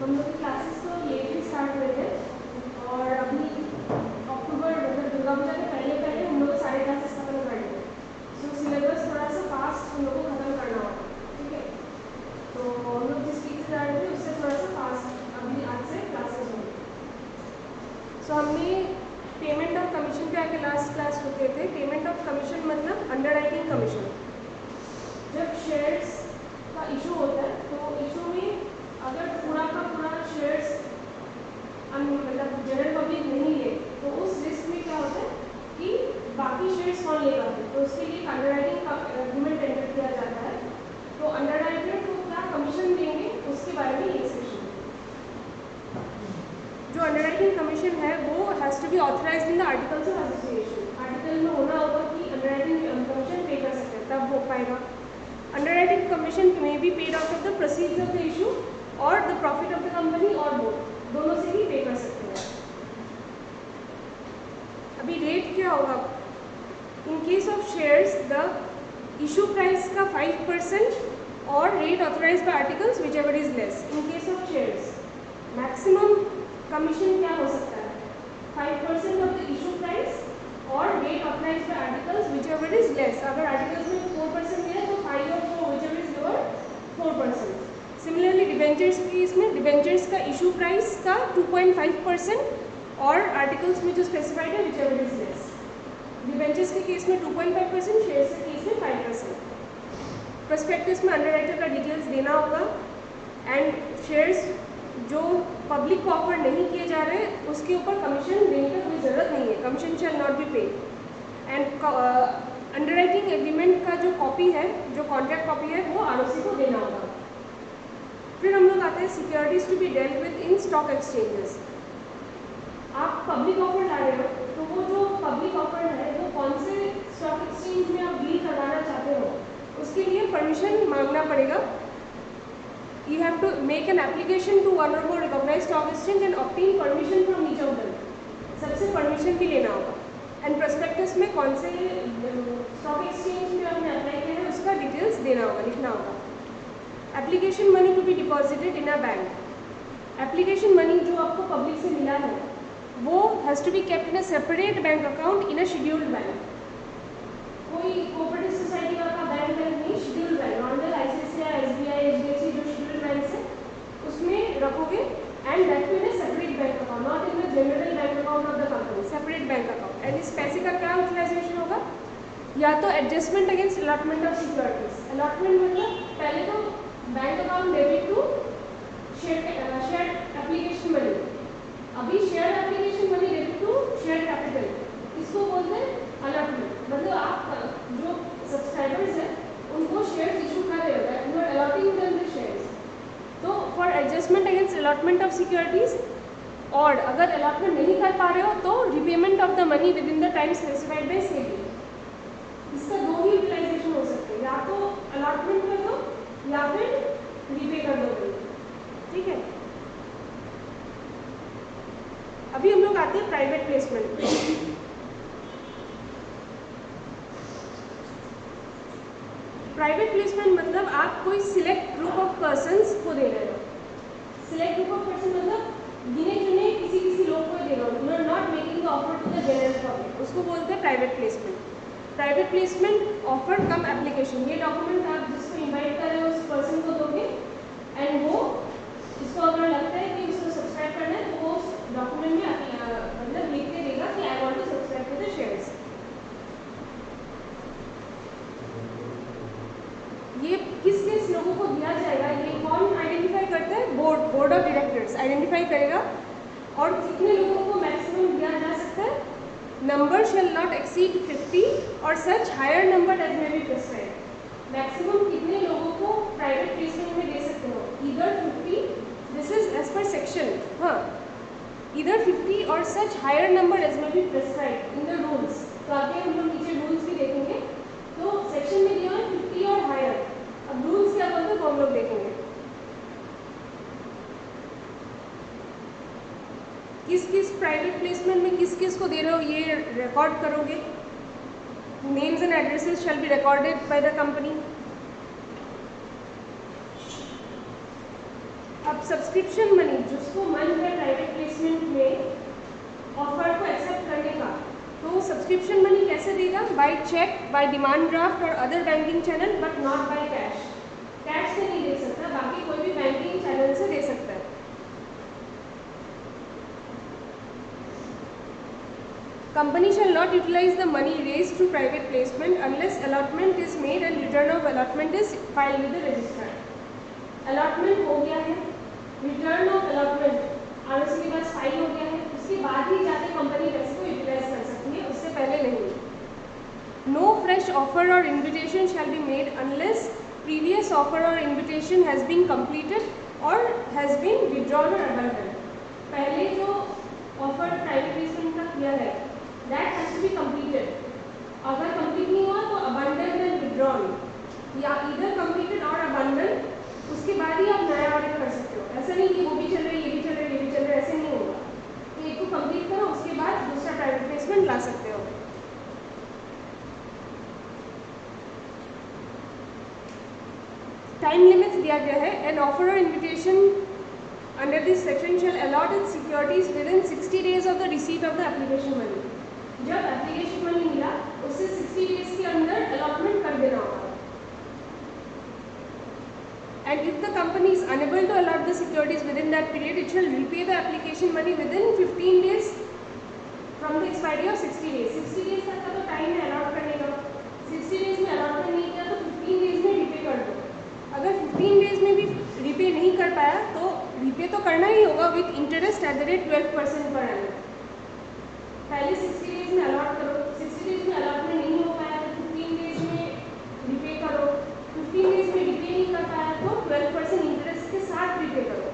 हम लोग की क्लासेस तो लेट ही स्टार्ट हुए थे और अभी अक्टूबर मतलब दुर्गा पूजा के पहले पहले हम लोग सारे क्लासेस खत्म कर दिए। सो सिलेबस थोड़ा सा फास्ट हम लोग को ख़त्म करना होगा, ठीक है। तो हम लोग जिस वीक से जा रहे थे उससे थोड़ा सा फास्ट अभी आज से क्लासेस होंगे। सो हमने पेमेंट ऑफ कमीशन पे आके लास्ट क्लास रुके थे। पेमेंट ऑफ कमीशन मतलब अंडरराइटिंग कमीशन। जब शेयर्स का इशू होता है तो इशू में अगर पूरा का पूरा शेयर्स मतलब जनरल पब्लिक नहीं ले तो उस रिस्क में क्या होता है कि बाकी शेयर्स कौन लेगा, तो उसके लिए अंडरराइटिंग एग्रीमेंट टेंडर किया जाता है। तो अंडरराइटर को क्या कमीशन देंगे उसके बारे में ये सेक्शन। जो अंडरराइटिंग कमीशन है वो has to be authorised in the articles of association. Article में होना होगा कि अंडरराइटिंग कमीशन पे कर सकते हैं, तब हो पाएगा। अंडरराइटिंग कमीशन में be paid out of the proceeds of the issue और the profit of the company और बोथ, दोनों से ही पे कर सकते हैं। अभी रेट क्या होगा? In case of shares the issue price का 5% और rate authorised bye articles which ever is less. In case of shares maximum commission क्या हो सकता है? 5% ऑफ द इशू प्राइस और rate authorised bye articles which ever is less. अगर articles में 4% है तो 5 और 4 which ever is lower 4%। Similarly debentures की इसमें डिबेंचर्स का इशू प्राइस का 2.5% और आर्टिकल्स में जो स्पेसिफाइड है which ever is less. Debentures के केस में 2.5%, शेयर्स के केस में 5%। प्रोस्पेक्टस में अंडरराइटर का डिटेल्स देना होगा एंड शेयर्स जो पब्लिक को ऑफर नहीं किए जा रहे उसके ऊपर कमीशन देने की कोई ज़रूरत नहीं है। Commission shall not be paid. And underwriting agreement का जो कॉपी है, जो कॉन्ट्रैक्ट कॉपी है, वो आरओसी को देना होगा। फिर हम लोग आते हैं securities to be dealt within stock exchanges. आप पब्लिक ऑफर ला रहे हो तो वो जो पब्लिक ऑफर है वो कौन से स्टॉक एक्सचेंज में आप डील करवाना चाहते हो उसके लिए परमिशन मांगना पड़ेगा। You have to make an application to one or more recognized stock exchange and obtain permission from each of them. सबसे परमिशन भी लेना होगा। एंड प्रोस्पेक्टस में कौन से स्टॉक एक्सचेंज में आपने अप्लाई किया है उसका डिटेल्स देना होगा, लिखना होगा। Application money to be deposited in a bank. Application money जो आपको पब्लिक से मिला है वो has to be kept in a separate bank account in a scheduled bank. कोई कोऑपरेटिव सोसाइटी का बैंक नहीं, scheduled bank, normal ICICI, SBI, HDFC जो शेड्यूल्ड बैंक है उसमें रखोगे and that in a separate bank account, not in the general bank account of the company, separate bank account. And इस पैसे का क्या यूटिलाइजेशन होगा? या तो adjustment against allotment of securities. Allotment मतलब पहले तो bank account debit to share application money, अभी share application money debit to share capital, इसको बोलते हैं अलॉटमेंट। मतलब आप जो सब्सक्राइबर्स हैं उनको शेयर्स इशू कर रहे हो, you are allotting them the shares. तो for adjustment against allotment of securities, और अगर अलॉटमेंट नहीं कर पा रहे हो तो repayment of the money within the time specified by SEBI. इसका दो ही यूटिलाइजेशन हो सकते हैं, या तो अलॉटमेंट कर दो या फिर रीपे कर दो, ठीक है। अभी हम लोग आते हैं प्राइवेट प्लेसमेंट पे। प्राइवेट प्लेसमेंट मतलब आप कोई सिलेक्ट ग्रुप ऑफ पर्सन्स को दे रहे हो। सिलेक्ट ग्रुप ऑफ पर्सन मतलब गिने चुने किसी लोग को दे रहे हो, you are not making the offer to the general public, उसको बोलते हैं private placement. Private placement offer cum application, ये डॉक्यूमेंट आप जिसको इन्वाइट कर रहे हो उस पर्सन को दोगे एंड वो इसको अगर लगता है कि उसको सब्सक्राइब करना है तो वो उस डॉक्यूमेंट में मतलब लिख के देगा कि I want to subscribe to the shares. ये किस किस लोगों को दिया जाएगा, ये कौन आइडेंटिफाई करता है? बोर्ड ऑफ डायरेक्टर्स आइडेंटिफाई करेगा। और कितने लोगों को मैक्सिमम दिया जा सकता है? Number shall not exceed 50 or such higher number as may be prescribed. Maximum कितने लोगों को प्राइवेट प्लेसमेंट में दे सकते हो? Either 50, this is as per section, हाँ, either 50 or such higher number as may be prescribed in the rules. तो आगे हम लोग नीचे रूल्स भी देखेंगे। तो सेक्शन में दिया है 50 और हायर, अब रूल्स क्या बोलते हैं वो हम लोग देखेंगे। किस किस प्राइवेट प्लेसमेंट में किस किस को दे रहे हो ये रिकॉर्ड करोगे। Names and addresses shall be recorded by the company. अब सब्सक्रिप्शन मनी, जिसको मन है प्राइवेट प्लेसमेंट में ऑफर को एक्सेप्ट करने का, तो सब्सक्रिप्शन मनी कैसे देगा? By cheque, by demand draft और other banking channel, but not by cash. Cash से नहीं दे सकता, बाकी कोई भी बैंकिंग चैनल से दे सकता है। Company shall not utilize the money raised through private placement unless allotment is made and return of allotment is filed with the registrar. Allotment हो गया है, return of allotment ROC के पास फाइल हो गया है, उसके बाद ही जाके कंपनी पैसे को यूटिलाइज कर सकती है, उससे पहले नहीं। No fresh offer or invitation shall be made unless previous offer or invitation has been completed or has been withdrawn or abandoned. पहले जो ऑफर प्राइवेट प्लेसमेंट का किया है that has to be completed. अगर कंप्लीट नहीं हुआ तो abandoned and withdrawn, या either completed और abandoned, उसके बाद ही आप नया ऑर्डर कर सकते हो। ऐसा नहीं कि वो भी चल रही है, ये भी चल रही है, ये भी चल रहा है, ऐसे नहीं होगा। तो एक को कंप्लीट करो, उसके बाद दूसरा प्राइवेट प्लेसमेंट ला सकते हो। टाइम लिमिट्स दिया गया है। एन ऑफर और invitation under this section shall allot it's securities with in 60 days of the receipt of the application money. जब एप्लीकेशन मनी मिला उससे 60 डेज के अंदर अलॉटमेंट कर देना होगा। And if the company is unable to allot the securities within that period, it shall repay the application money within 15 days from the expiry of 60 days। 60 days तक का तो time है allot करने का। 60 days में allotment नहीं किया तो 15 days में रीपे कर दो। अगर 15 days में भी रीपे नहीं कर पाया तो रीपे तो करना ही होगा with interest at the rate 12% per annum. पहले 60 डेज में अलॉट करो, 60 डेज में अलॉटमेंट नहीं हो पाया तो 15 डेज में रीपे करो, 15 डेज में रीपे नहीं कर पाया तो 12% इंटरेस्ट के साथ रीपे करो।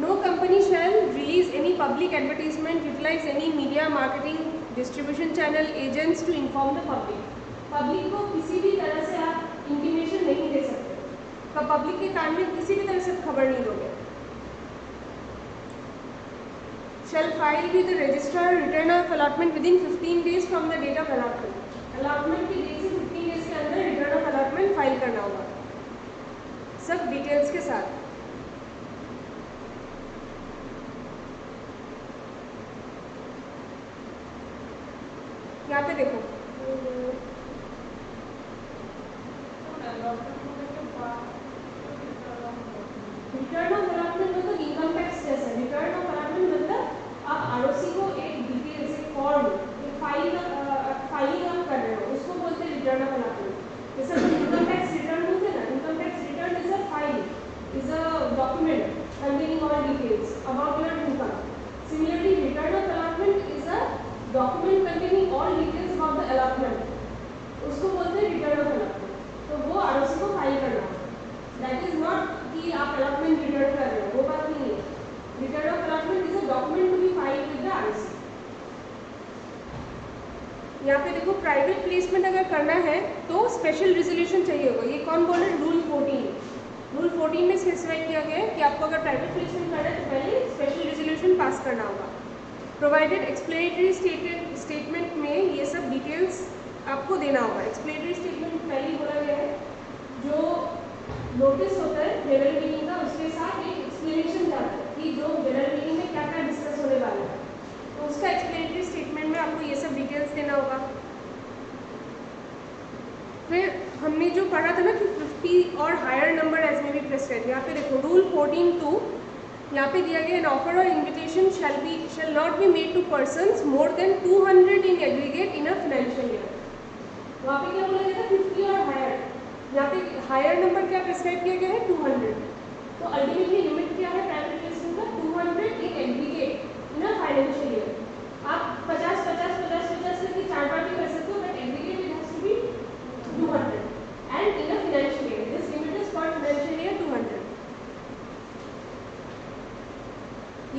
No company shall release any public advertisement, utilise any media, marketing, distribution channel, agents to inform the public. Public को किसी भी तरह से आप इंटीमेशन नहीं दे सकते, पब्लिक के कान में किसी भी तरह से खबर नहीं दोगे। Shall file with the registrar return of allotment within 15 days from the date of allotment. Allotment की डेट से 15 days के अंदर रिटर्न ऑफ अलॉटमेंट फाइल करना होगा, सब डिटेल्स के साथ। यहाँ पे देखो रिटर्न ऑफ अलॉटमेंट मतलब इनकम टैक्स जैसा। रिटर्न ऑफ अलॉटमेंट मतलब आप आरओसी को एक डिटेल से फॉर्म, एक फाइलिंग आप कर रहे हो, उसको बोलते हैं रिटर्न ऑफ अलॉटमेंट। जैसे इनकम टैक्स रिटर्न बोलते हैं ना, income tax return is a file, is a document containing all details about your income. Similarly, return of allotment is a document containing all details about the allotment. उसको बोलते हैं return of allotment. तो वो ROC को file करना है। That is not कि आप अलॉटमेंट रिटर्न कर रहे हो, वो बात नहीं है। Return of allotment is a document to be filed with the ROC. यहाँ पे देखो प्राइवेट प्लेसमेंट अगर करना है तो स्पेशल रिजोल्यूशन चाहिए होगा। ये कौन बोल रहे हैं? रूल 14। रूल 14 में स्पेसिफाई किया गया है कि आपको अगर प्राइवेट प्लेसमेंट करना है तो पहले स्पेशल रिजोल्यूशन पास करना होगा। प्रोवाइडेड एक्सप्लेनेटरी स्टेटमेंट में ये सब डिटेल्स आपको देना होगा। एक्सप्लेनेटरी स्टेटमेंट पहले ही बोला गया है, जो नोटिस होता है जनरल मीटिंग का, उसके साथ एक एक्सप्लेनेशन जाता है कि जो जनरल मीटिंग में क्या क्या डिस्कस होने वाला है, तो उसका एक्सप्लेनेटरी स्टेटमेंट में आपको ये सब डिटेल्स देना होगा। फिर हमने जो पढ़ा था ना कि 50 और हायर नंबर एज में भी प्रेस्क्राइब, यहाँ पे देखो रूल 14(2) यहाँ पे दिया गया, एन ऑफर और invitation shall not be made to persons more than 200 in aggregate in a financial year. वहाँ पे क्या बोला गया था? 50 और हायर। यहाँ पे हायर नंबर क्या प्रेस्क्राइब किया गया है? 200। तो अल्टीमेटली लिमिट क्या है प्राइवेट प्लेसमेंट का? 200 in aggregate in a financial year. आप 50-50-50-50 करके 4 बार भी कर सकते हो, but aggregate it has to be 200 and in a financial year this limit is for financial year 200।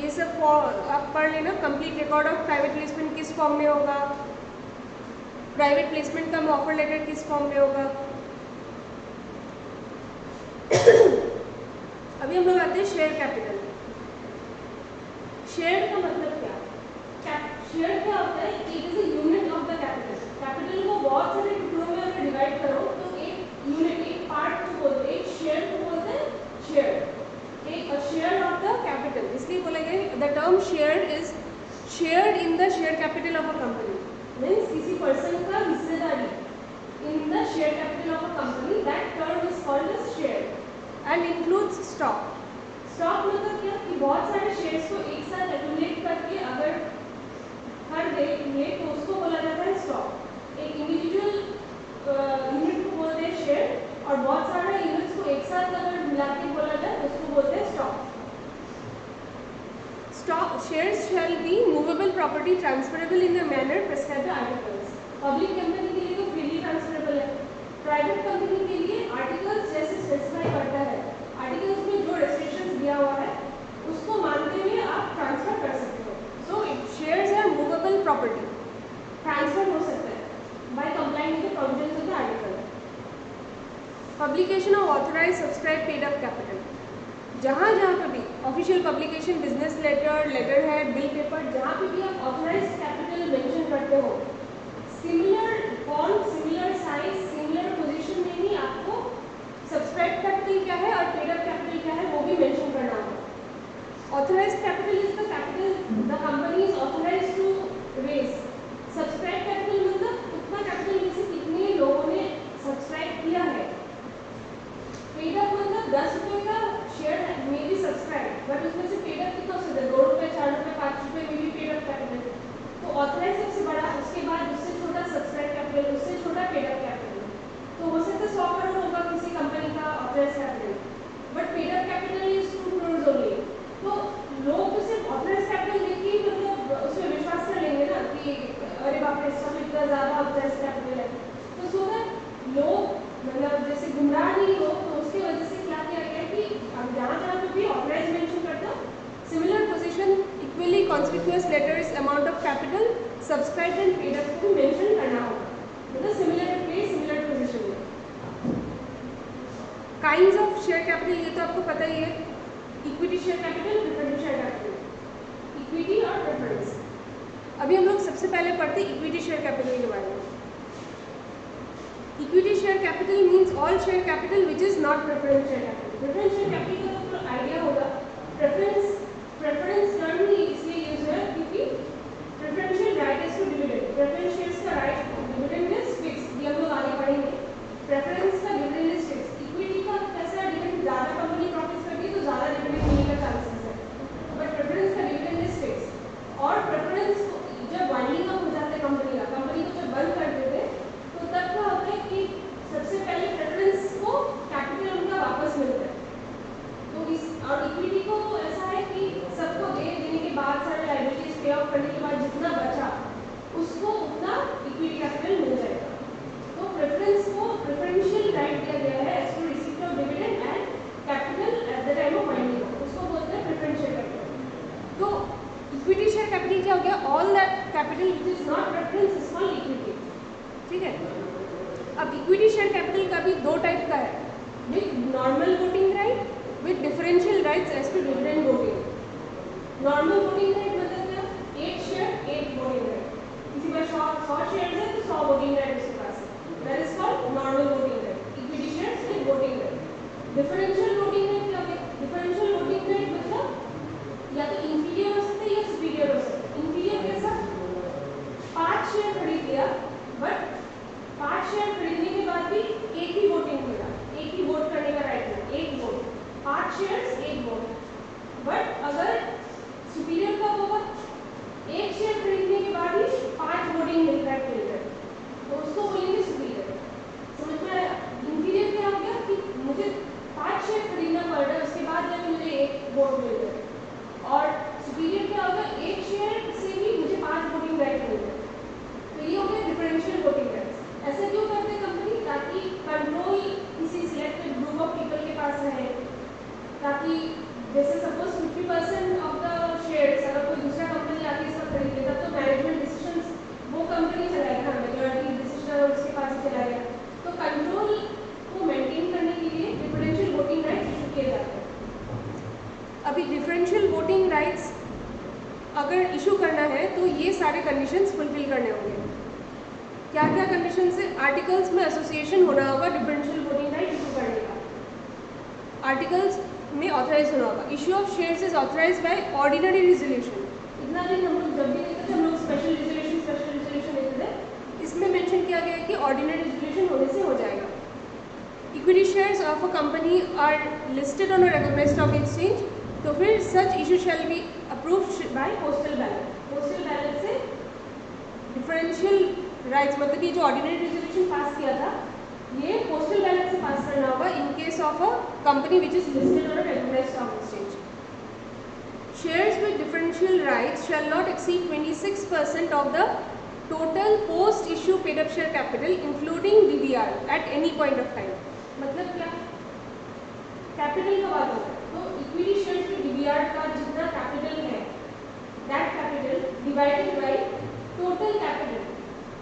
ये सब आप पढ़ लेना। Complete record of private placement किस फॉर्म में होगा, प्राइवेट प्लेसमेंट का ऑफर लेटर किस फॉर्म में होगा। अभी हम लोग आते हैं शेयर कैपिटल। शेयर का मतलब क्या? शेयर क्या होता है? It is a unit of the capital. Capital को बहुत सारे टुकड़ों में अगर डिवाइड करो तो एक यूनिट, एक पार्ट को बोलते हैं, एक शेयर को बोलते हैं शेयर, एक शेयर ऑफ द कैपिटल। इसलिए बोला गया the term share is shared in the share capital of a company, means किसी पर्सन का हिस्सेदारी in the share capital of a company, that term is called as share and includes stock. Stock मतलब क्या कि बहुत सारे shares को एक साथ एक्यूमुलेट करके अगर हर देंगे तो उसको बोला जाता है स्टॉक। एक इंडिविजुअल यूनिट को बोलते हैं शेयर, और बहुत सारे यूनिट्स को एक साथ अगर मिला के बोला जाए तो उसको बोलते हैं stock. Stock shares shall be movable property transferable in the manner prescribed articles. Public company के लिए तो फ्रीली ट्रांसफरेबल है, प्राइवेट कंपनी के लिए आर्टिकल्स जैसे स्पेसिफाई करता है, आर्टिकल्स में जो रेस्ट्रिक्शंस दिया हुआ है उसको मानते हुए आप ट्रांसफर कर सकते हो। So shares are movable property, transfer हो सकता है by complying with the provisions of the article. Publication of authorised subscribe paid up capital, जहाँ पे भी official publication, business letter, letter head, bill paper, जहाँ पे भी आप ऑथराइज्ड कैपिटल मेंशन करते हो, similar font, similar size, similar position में ही आपको सब्सक्राइब कैपिटल क्या है और पेड अप कैपिटल क्या है वो भी मेंशन करना होगा। Authorised capital is the capital the company is authorised to raise. Subscribe capital मतलब उतना कैपिटल में से कितने लोगों ने सब्सक्राइब किया है। पेड अप मतलब 10 रुपये का शेयर में भी सब्सक्राइब, बट उसमें से पेड अप कितना हो सकता है, 2 रुपये, 4 रुपये, 5 रुपये में भी पेड अप कैपिटल। तो ऑथराइज सबसे बड़ा, उसके बाद उससे छोटा सब्सक्राइब कैपिटल, उससे छोटा पेड अप कैपिटल। तो हो सकता है 100 करोड़ होगा किसी कंपनी का authorise capital, but paid up capital is 2 crore only. तो लोग तो सिर्फ ऑथराइज कैपिटल देखिए मतलब उसमें विश्वास कर लेंगे ना कि अरे बाप रे इसका तो इतना ज़्यादा ऑथराइज कैपिटल है। तो सो दैट लोग मतलब जैसे गुमराह नहीं हो, तो उसकी वजह से क्या किया गया कि अब जहाँ पे भी ऑथराइज मेंशन करता similar position, equally conspicuous letters, amount of capital, subscribe and paid up को मेंशन करना होगा, मतलब सिमिलर प्लेस, सिमिलर पोजीशन में। काइंड्स ऑफ शेयर कैपिटल ये तो आपको पता ही है, equity share capital, preference share capital, equity और प्रेफरेंस। अभी हम लोग सबसे पहले पढ़ते हैं इक्विटी शेयर कैपिटल के बारे में। Equity share capital means all share capital which is not preference share capital. Preference share capital का तो आइडिया होगा, प्रेफरेंस टर्म ही इसलिए यूज है क्योंकि preferential right is to dividend. Preference shares का राइट डिविडेंड इज फिक्स, ये हम लोग आगे पढ़ेंगे। प्रेफरेंस का डिविडेंड इज फिक्स। इक्विटी का कैसा डिविडेंड, ज़्यादा कंपनी प्रॉफिट्स करती है तो ज़्यादा डिविडेंड मिलने का चांसेस है, बट प्रेफरेंस का डिविडेंड इज फिक्स। और प्रेफरेंस जब वाइंडिंग अप हो जाता है कंपनी का, कंपनी को जब बंद कर देते हैं तो तब क्या होता है कि सबसे पहले प्रेफरेंस को कैपिटल उनका वापस मिलता है। तो इस और इक्विटी को ऐसा है कि सबको देने के बाद, सारे लायबिलिटीज पे ऑफ करने के बाद जितना बचा उसको उतना इक्विटी कैपिटल मिल जाएगा। तो प्रेफरेंस को प्रेफरेंशियल राइट दिया गया है as to receipt of dividend and capital at the time of winding up, उसको बोलते हैं प्रेफरेंशियल कैपिटल। तो इक्विटी शेयर कैपिटल क्या हो गया, all that capital which is not preference is called equity. ठीक है, अब इक्विटी शेयर कैपिटल का भी 2 टाइप का है, with normal voting right, with differential rights as to dividend voting. Normal voting right मतलब क्या, 1 शेयर 1 वोटिंग राइट, किसी पर 100 शेयर्स है तो 100 वोटिंग राइट उसके पास है, that is called normal voting right. Equity shares with voting right. Differential voting right क्या है, डिफरेंशियल वोटिंग राइट मतलब या तो इंफीरियर हो सकता है या सुपीरियर हो सकता है। इंफीरियर कैसा, 5 शेयर खरीद लिया, बट 5 शेयर खरीदने के बाद भी एक ही वोटिंग मिला, एक ही वोट करने का राइट मिला, 1 वोट, 5 शेयर्स 1 वोट। बट अगर सुपीरियर का होगा, 1 शेयर खरीदने के बाद ही 5 वोटिंग राइट मिल गए, तो उसको बोलेंगे सुपीरियर। समझ में आया। इंफीरियर क्या हो गया कि मुझे 5 शेयर खरीदना पड़ रहा है, उसके बाद जब मुझे 1 वोट मिल गए। और सुपीरियर क्या होगा, 1 शेयर से भी मुझे 5 वोटिंग राइट मिल गए। तो ये हो गया डिफरेंशियल वोटिंग राइट। ऐसा क्यों करते हैं कंपनी, ताकि कंट्रोल किसी सिलेक्टेड ग्रुप ऑफ पीपल के पास रहे, ताकि जैसे सपोज 50% ऑफ द शेयर्स अगर कोई दूसरा कंपनी आके इसका खरीद लेता तो मैनेजमेंट डिसीजंस वो कंपनी चलाएगा, मेजॉरिटी डिसीजन उसके पास ही चलाएगा। तो कंट्रोल को मेंटेन करने के लिए डिफरेंशियल वोटिंग राइट्स इशू किए जाते हैं। अभी डिफरेंशियल वोटिंग राइट्स अगर इशू करना है तो ये सारे कंडीशंस फुलफिल करने होंगे। क्या क्या कंडीशन से आर्टिकल्स में एसोसिएशन होना होगा डिफरेंशियल वोटिंग राइट इशू करने का। आर्टिकल्स में ऑथराइज होना होगा। Issue of shares is authorise by ordinary resolution. इतना दिन हम लोग जब भी देखते थे हम लोग स्पेशल रिजोल्यूशन लेते थे, इसमें मेंशन किया गया है कि ऑर्डिनरी रिजोल्यूशन होने से हो जाएगा। Equity shares of a company are listed on a recognised stock exchange, तो फिर such issue shall be approved by postal ballot. Postal ballot से डिफरेंशियल राइट्स मतलब कि जो ऑर्डिनरी रेजोल्यूशन पास किया था ये पोस्टल बैलेट से पास करना होगा in case of a company which is listed on a recognised stock exchange. Shares with differential rights shall not exceed 26% of the total post issue paid up share capital including DVR at any point of time. मतलब क्या, capital का बात होगा तो equity shares में DBR का जितना capital है that capital divided by total capital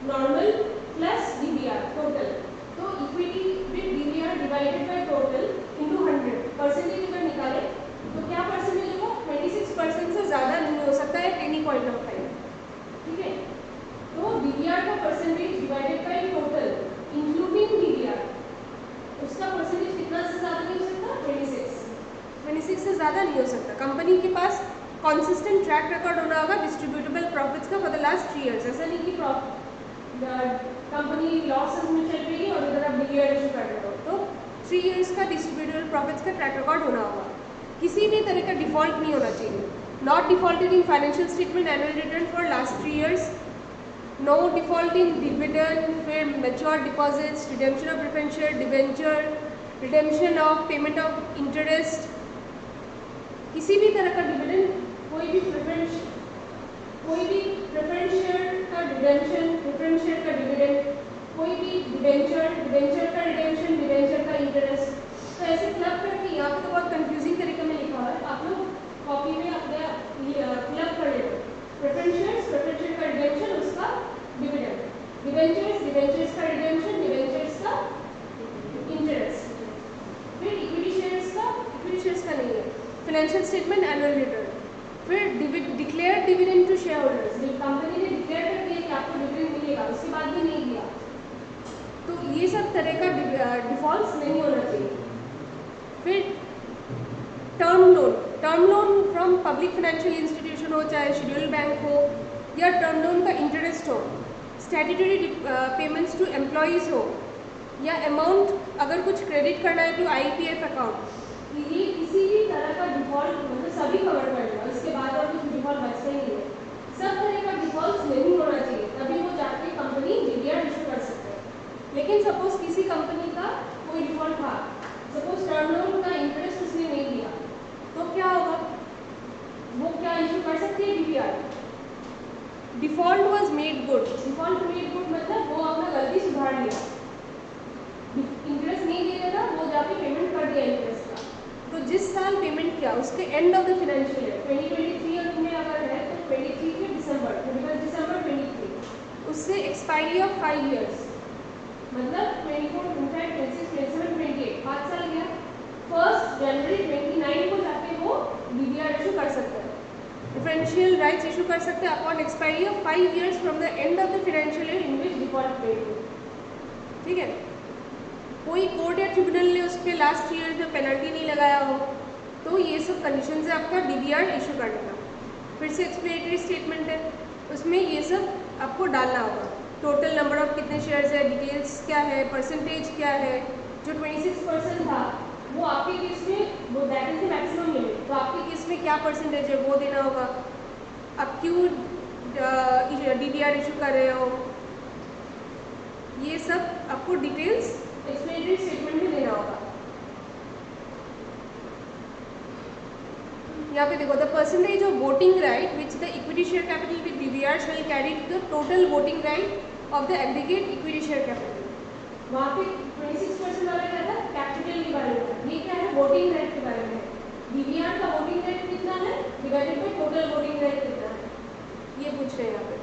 normal plus DBR total. तो equity with DBR divided by total into 100 percentage अगर निकाले तो क्या परसेंटेज होगा, 26% से ज़्यादा नहीं हो सकता है eight any point of time. ठीक है, तो डीबीआर का percentage divided by total including DBR उसका परसेंटेज कितना से ज़्यादा नहीं हो सकता, 26 से ज़्यादा नहीं हो सकता। कंपनी के पास कॉन्सिस्टेंट ट्रैक रिकॉर्ड होना होगा डिस्ट्रीब्यूटेबल प्रॉफिट्स का फॉर द लास्ट 3 years। ऐसा नहीं कि कंपनी लॉसेस में चल रही है और इधर आप डीबीआर इशू कर रहे हो, तो 3 years का डिस्ट्रीब्यूटेबल प्रॉफिट्स का ट्रैक रिकॉर्ड होना होगा। किसी भी तरह का डिफॉल्ट नहीं होना चाहिए। Not defaulted in financial statement annual return for last 3 years, no default in dividend, फिर mature deposits, redemption of preference share, debenture, redemption of payment of interest, किसी भी तरह का डिविडेंड, कोई भी प्रेफरेंस शेयर का रिडेम्पशन, प्रेफरेंस शेयर का dividend, कोई भी डिबेंचर का रिडेम्पशन, डिबेंचर का इंटरेस्ट। तो ऐसे क्लब करके यहाँ पे तो बहुत कंफ्यूजिंग तरीके में लिखा हुआ है, आप लोग कॉपी में अपने क्लब कर लेते। प्रेफरेंस शेयर का रिडेम्पशन, उसका डिविडेंड, डिबेंचर्स का रिडेम्पशन, डिबेंचर्स का इंटरेस्ट। फिर इक्विटी शेयर्स का नहीं है, फाइनेंशियल स्टेटमेंट एनुअल रिटर्न। फिर declare dividend to share holders, company ने डिक्लेयर कर दिया कि आपको डिविडेंड मिलेगा, उसके बाद भी नहीं दिया, तो ये सब तरह का डिफॉल्ट्स नहीं होना चाहिए। फिर term loan from public financial institution हो, चाहे शेड्यूल्ड बैंक हो, या टर्म लोन का इंटरेस्ट हो, स्टैट्यूटरी पेमेंट्स टू एम्प्लॉयज़ हो, या अमाउंट अगर कुछ क्रेडिट करना है टू IPF अकाउंट, ये किसी भी तरह का डिफॉल्ट मतलब सभी कवर करेगा, इसके बाद और कुछ डिफॉल्ट बचता ही नहीं है। सब तरह का डिफॉल्ट नहीं होना चाहिए, तभी वो जाके कंपनी डीबीआर इशू कर सकते हैं। लेकिन सपोज किसी कंपनी का कोई डिफॉल्ट था, सपोज टर्म लोन का इंटरेस्ट उसने नहीं दिया, तो क्या होगा, वो क्या इशू कर सकती है DBR. Default was made good, default made good मतलब वो अपना गलती सुधार लिया, इंटरेस्ट नहीं दे रहा था, वो जाके पेमेंट कर दिया इंटरेस्ट का। तो जिस साल पेमेंट किया उसके end of the financial year 2023 में अगर है तो 23 के दिसंबर 23 उससे एक्सपायरी ऑफ 5 years मतलब 24, 25, 26, 27, 28 5 साल गया। 1 जनवरी 29 को जाके वो डीबीआर इशू कर सकता है, डिफरेंशियल राइट्स इशू कर सकते हैं upon expiry of 5 years from the end of the financial year in which default paid हो। ठीक है, कोई कोर्ट या ट्रिब्यूनल ने उस पर लास्ट ईयर में पेनल्टी नहीं लगाया हो, तो ये सब कंडीशन है आपका डीबीआर इशू करने का। फिर से एक्सप्लेनेटरी स्टेटमेंट है, उसमें ये सब आपको डालना होगा, टोटल नंबर ऑफ कितने शेयर्स है, डिटेल्स क्या है, परसेंटेज क्या है। जो 26% था वो आपके केस में वो that is the maximum limit, तो आपके केस में क्या परसेंटेज है वो देना होगा। आप क्यों डीबीआर इशू कर रहे हो, ये सब आपको डिटेल्स एक्सप्लेनेटरी स्टेटमेंट में देना होगा। यहाँ पे देखो, the percentage of voting right which the equity share capital with DVR shall carry to the total voting right of the aggregate equity share capital. वहाँ पे 26% वाला क्या था, कैपिटल के बारे में, ये क्या है वोटिंग राइट के बारे में। डीबीआर का वोटिंग राइट कितना है divided by total voting right कितना है, ये पूछ रहे हैं यहाँ पे।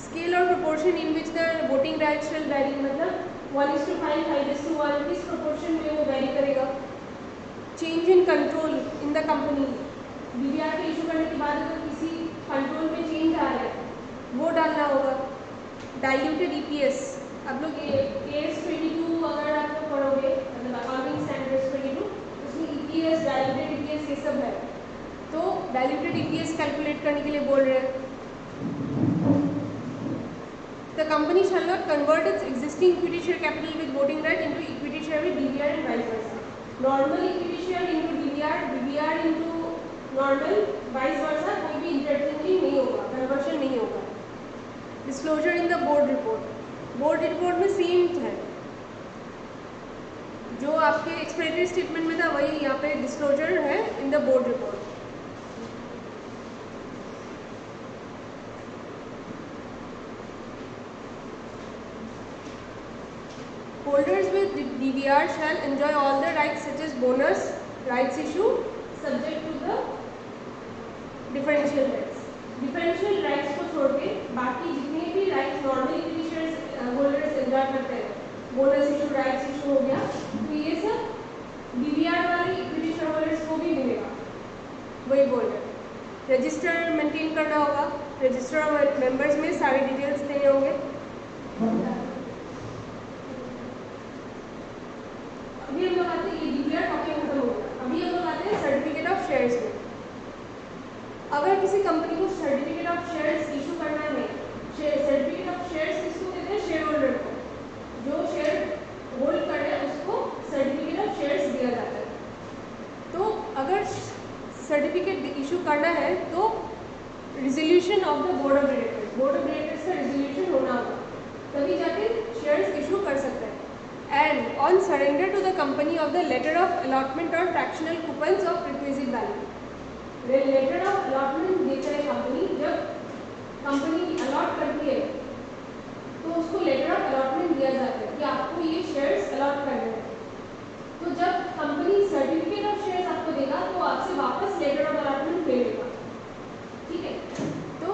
स्केल और proportion in which the voting right shall vary, मतलब 1:5, 5:1 किस प्रोपोर्शन में वो वैरी करेगा। Change in control in the company, DVR के इशू करने के बाद अगर किसी कंट्रोल में चेंज आ रहा है, वो डालना होगा। डाइल्यूटेड ईपीएस, आप लोग AS 22 अगर आप लोग पढ़ोगे, मतलब अकाउंटिंग स्टैंडर्ड्स 22, उसमें ईपीएस, डाइल्यूटेड ईपीएस ये सब है। तो डाइल्यूटेड ईपीएस कैलकुलेट करने के लिए बोल रहे हैं। The company shall not convert its existing equity share capital with voting right into equity share with DVR and vice versa. Normal equity share into DVR, DVR into normal, vice versa, कोई भी interchanging नहीं होगा, conversion नहीं होगा। Disclosure in the board report, board report में same है, जो आपके एक्सप्लेनेटरी स्टेटमेंट में था वही यहाँ पे डिस्क्लोजर है in the board report. Holders with DVR shall enjoy all the rights such as bonus, rights issue, subject to the differential rights. Differential rights को छोड़ के बाकी जितने भी rights normal equity shares holders enjoy करते हैं, bonus issue, rights issue हो गया, तो ये सब DVR वाले इक्विटी शेयर होल्डर्स को भी मिलेगा। वही बोल रहे हैं। रजिस्टर मेंटेन करना होगा, रजिस्टर मेंबर्स में सारे डिटेल्स देने होंगे। अभी हम लोग आते हैं, ये DVR टॉपिक खत्म हो गया। अभी हम लोग आते हैं सर्टिफिकेट ऑफ शेयर्स में। अगर किसी कंपनी को सर्टिफिकेट ऑफ शेयर्स इशू करना है, सर्टिफिकेट ऑफ शेयर्स किसको देते हैं? शेयर होल्डर को। जो शेयर होल्ड कर रहे हैं उसको सर्टिफिकेट ऑफ शेयर्स दिया जाता है। तो अगर सर्टिफिकेट इशू करना है तो resolution of the board of directors, board of directors का रिजोल्यूशन होना होगा, तभी जाके शेयर्स इशू कर सकते हैं। And on surrender to the company of the letter of allotment or fractional coupons of requisite value. Letter of allotment देता है कंपनी, जब कंपनी अलॉट करती है तो उसको लेटर ऑफ अलॉटमेंट दिया जाता है कि आपको ये शेयर्स अलॉट करने हैं। तो जब कंपनी सर्टिफिकेट ऑफ शेयर्स आपको देगा तो आपसे वापस लेटर ऑफ अलॉटमेंट ले लेगा, ठीक है। तो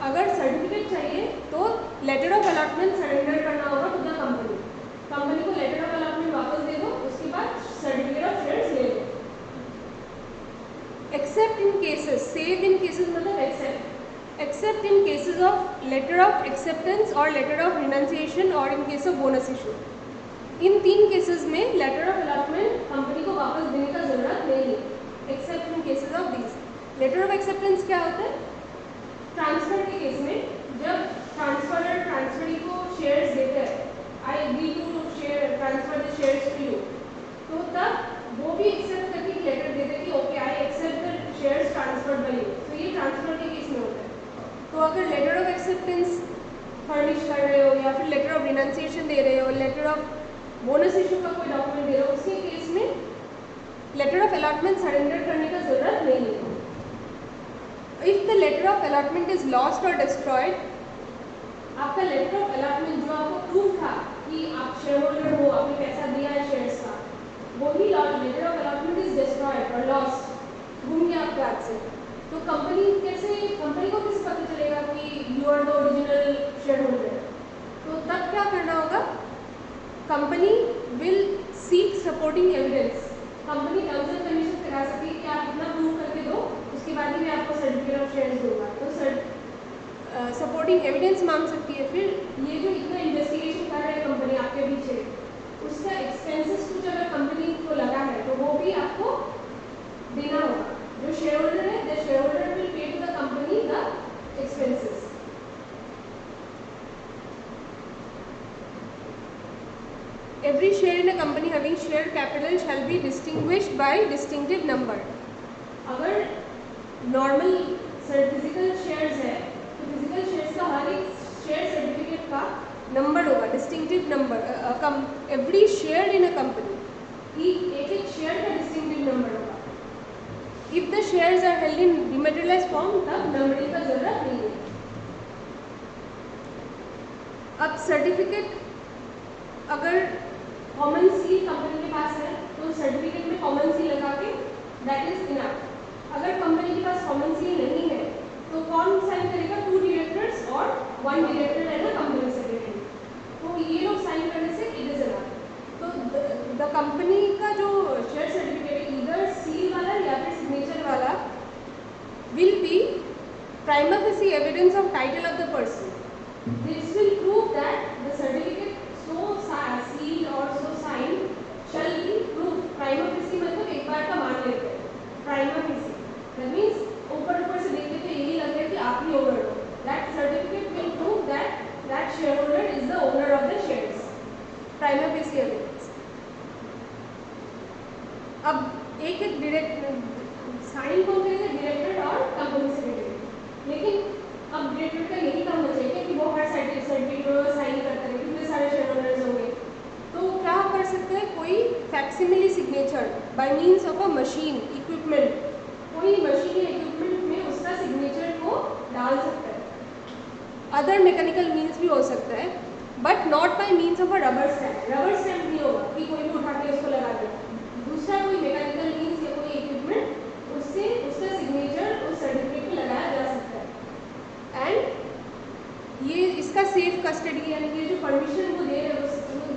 अगर सर्टिफिकेट चाहिए तो लेटर ऑफ अलॉटमेंट सरेंडर करना होगा टू द कंपनी। कंपनी को लेटर ऑफ अलॉटमेंट वापस दे दो, उसके बाद सर्टिफिकेट ऑफ शेयर्स ले लो। Except in cases, save in cases मतलब except in cases of letter of acceptance और लेटर ऑफ रिनाउंसिएशन और in case of bonus issue. इन 3 केसेस में लेटर ऑफ अलॉटमेंट कंपनी को वापस देने का जरूरत नहीं है, except in cases of these. Letter of acceptance क्या होता है? ट्रांसफर के केस में जब ट्रांसफरर ट्रांसफरी को शेयर्स देते हैं, I agree to share transfer the shares to you, तो तब वो भी एक्सेप्ट करके लेटर देते कि okay I accept the shares transferred by you. तो ये ट्रांसफर के केस में होता है। तो अगर लेटर ऑफ एक्सेप्टेंस फर्निश कर रहे हो या फिर लेटर ऑफ रिनाउंसिएशन दे रहे हो, लेटर ऑफ बोनस इशू का कोई डॉक्यूमेंट दे रहे हो, उसके केस में लेटर ऑफ अलॉटमेंट सरेंडर करने का जरूरत नहीं है। If the letter of allotment is lost और डिस्ट्रॉयड, आपका लेटर ऑफ अलॉटमेंट जो आपको प्रूफ था कि आप शेयर होल्डर हो, आपने पैसा दिया है शेयर्स का, वही letter of allotment is destroyed और लॉस्ट, घूम गया आपके हाथ से, तो कंपनी को कैसे पता चलेगा कि you are the original share holder? तो तब क्या करना होगा? Company will seek supporting evidence. Company terms and conditions लगा सकती है कि आप इतना प्रूव करके दो, उसके बाद ही मैं आपको सर्टिफिकेट ऑफ शेयर्स दूंगा। तो सपोर्टिंग एविडेंस मांग सकती है। फिर ये जो इतना इन्वेस्टिगेशन कर रहे हैं कंपनी आपके पीछे, उसका एक्सपेंसेस कुछ अगर कंपनी को लगा है तो वो भी आपको देना होगा। जो शेयर होल्डर है, the share holder will pay to the company the expenses. Every share in a company having share capital shall be distinguished by distinctive number. अगर नॉर्मल फिजिकल शेयर्स है तो फिजिकल शेयर्स का हर एक share certificate का number होगा, distinctive number. Every share in a company, एक share का डिस्टिंक्टिव नंबर होगा। If the shares are held in dematerialised form, तब नंबरिंग का जरूरत नहीं है। अब सर्टिफिकेट अगर कॉमन सील कंपनी के पास है तो सर्टिफिकेट में कॉमन सील लगा के दैट इज इनफ। अगर कंपनी के पास कॉमन सील नहीं है तो कौन साइन करेगा? 2 डायरेक्टर्स और 1 डायरेक्टर है ना कंपनी सेक्रेटरी, तो ये लोग साइन करने से इट इज इनफ। तो द कंपनी का जो शेयर सर्टिफिकेट है, इधर सील वाला या फिर सिग्नेचर वाला, will be prima facie evidence evidence of title of the person. This will prove that the certificate so sealed or so signed shall be proved. Prima facie मतलब एक बार का मान लेते हैं. Prima facie that means ऊपर से देखते तो यही लगता है कि आप ही ओनर हो. That certificate will prove that that shareholder is the owner of the shares. Prima facie evidence. अब एक डायरेक्ट साइन कौन करेगा? डायरेक्टर और कंपनी सेक्रेटरी. लेकिन अब डायरेक्टर का यही काम हो जाएगा कि वो हर सर्टिफिकेट में साइन करता रहे. कितने सारे शेयर होल्डर्स होंगे तो क्या कर सकते हैं? कोई facsimile signature by means of a machine equipment, कोई मशीन या इक्विपमेंट में उसका सिग्नेचर को डाल सकता है. अदर मैकेनिकल मीन्स भी हो सकता है but not bye means of a rubber stamp. Rubber stamp नहीं होगा कि कोई भी उठा के उसको लगा दे. दूसरा कोई मैकेनिकल मीन्स या कोई इक्विपमेंट उससे उसका सिग्नेचर उस सर्टिफिकेट पे लगाया जा सकता है. एंड ये इसका सेफ कस्टडी यानी कि जो परमिशन वो दे रहे हैं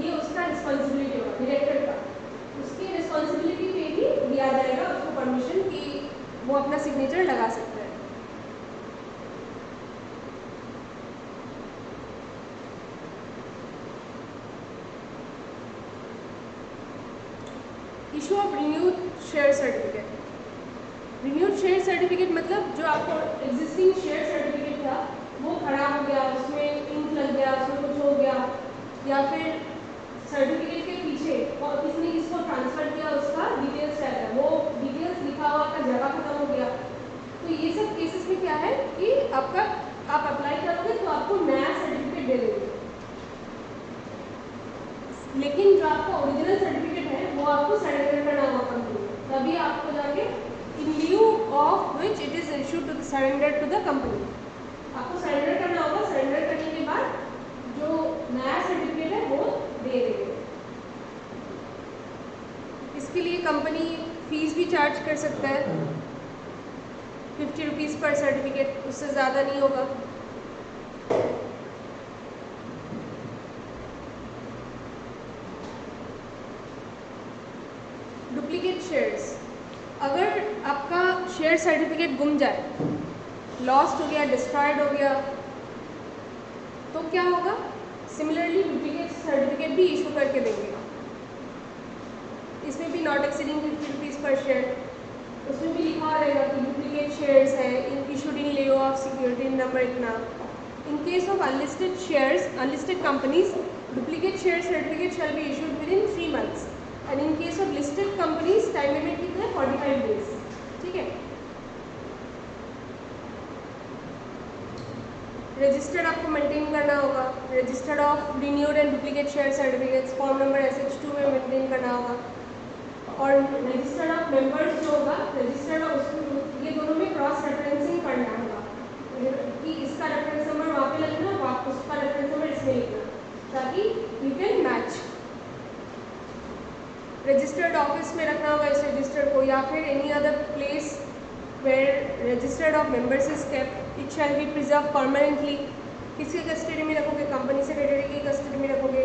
ये उसका रिस्पॉन्सिबिलिटी होगा डायरेक्टर का. उसकी रिस्पॉन्सिबिलिटी पे ही दिया जाएगा उसको परमिशन कि वो अपना सिग्नेचर लगा सकता है. Issue of renewed share certificate. Renewed share certificate मतलब जो आपको एग्जिस्टिंग शेयर सर्टिफिकेट था वो खराब हो गया, उसमें इंक लग गया, उसमें कुछ हो गया, या फिर सर्टिफिकेट के पीछे और किसने इसको ट्रांसफर किया उसका डिटेल्स रहता है, वो डिटेल्स लिखा हुआ का जगह खत्म हो गया. तो ये सब केसेस में क्या है कि आपका आप अप्लाई करोगे तो आपको नया सर्टिफिकेट दे देंगे. लेकिन जो आपका ओरिजिनल सर्टिफिकेट है वो आपको सरेंडर करना होगा कंपनी. तभी आपको जाके in lieu of which it is issued to surrender to the company. आपको सरेंडर करना होगा. सरेंडर करने के बाद जो नया सर्टिफिकेट है वो दे देंगे. इसके लिए कंपनी फीस भी चार्ज कर सकता है 50 रुपीज़ पर सर्टिफिकेट, उससे ज़्यादा नहीं होगा. Duplicate shares. अगर आपका शेयर सर्टिफिकेट गुम जाए, लॉस्ट हो गया, डिस्ट्रॉयड हो गया तो क्या होगा? सिमिलरली डुप्लीकेट सर्टिफिकेट भी इशू करके देंगे. इसमें भी not exceeding 50 rupees per share. उसमें भी लिखा रहेगा कि डुप्लीकेट शेयर्स है issued in lieu of security number इतना. In case of unlisted shares, unlisted companies, duplicate share certificate shall be issued within 3 months. And in case of listed companies time limit कितना है? 45 days. ठीक है. Registered आपको maintain करना होगा. Registered of renewed and duplicate share certificates form number SH2 में maintain करना होगा. और रजिस्टर्ड ऑफ मेंबर्स जो होगा, रजिस्टर्ड ऑफ ये दोनों में क्रॉस रेफरेंसिंग करना होगा कि इसका रेफरेंस नंबर वहाँ पे लिखना, वहाँ उसका रेफरेंस नंबर इसमें लिखना, ताकि you can match. Registered office में रखना होगा इस रजिस्टर को, या फिर any other place where registered of members is kept. It shall be preserved permanently. किसके कस्टडी में रखोगे? कंपनी सेक्रेटरी की कस्टडी में रखोगे.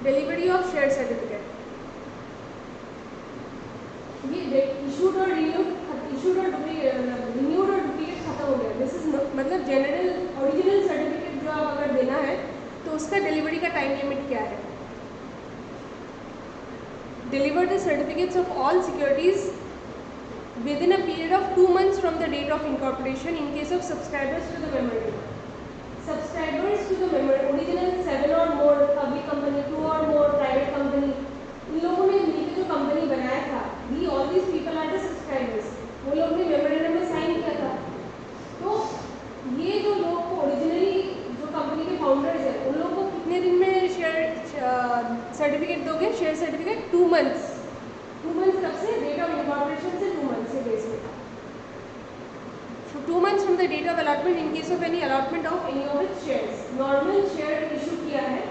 Delivery of share certificate. ये इशूड और रिन्यूड और डुप्लीकेट खत्म हो गया. दिस इज मतलब जनरल ओरिजिनल सर्टिफिकेट जो आप अगर देना है तो उसका डिलीवरी का टाइम लिमिट क्या है? Deliver the certificates of all securities within a period of 2 months from the date of incorporation in case of subscribers to the memorandum. Subscribers to the memorandum, original 7 और मोर public company, 2 और मोर private company, इन लोगों ने मिलकर जो company बनाया था, we all this people are the subscribers. वो लोग ने मेमोरेंडम में साइन किया था. तो ये जो लोग को ओरिजिनली जो कंपनी के फाउंडर्स हैं उन लोगों को कितने दिन में शेयर सर्टिफिकेट दोगे? Share certificate 2 months. 2 months कब से? डेट ऑफ इनकॉर्पोरेशन से 2 months से बेस में. 2 months from the date of allotment in case of any allotment of any of its shares. Normal share issue किया है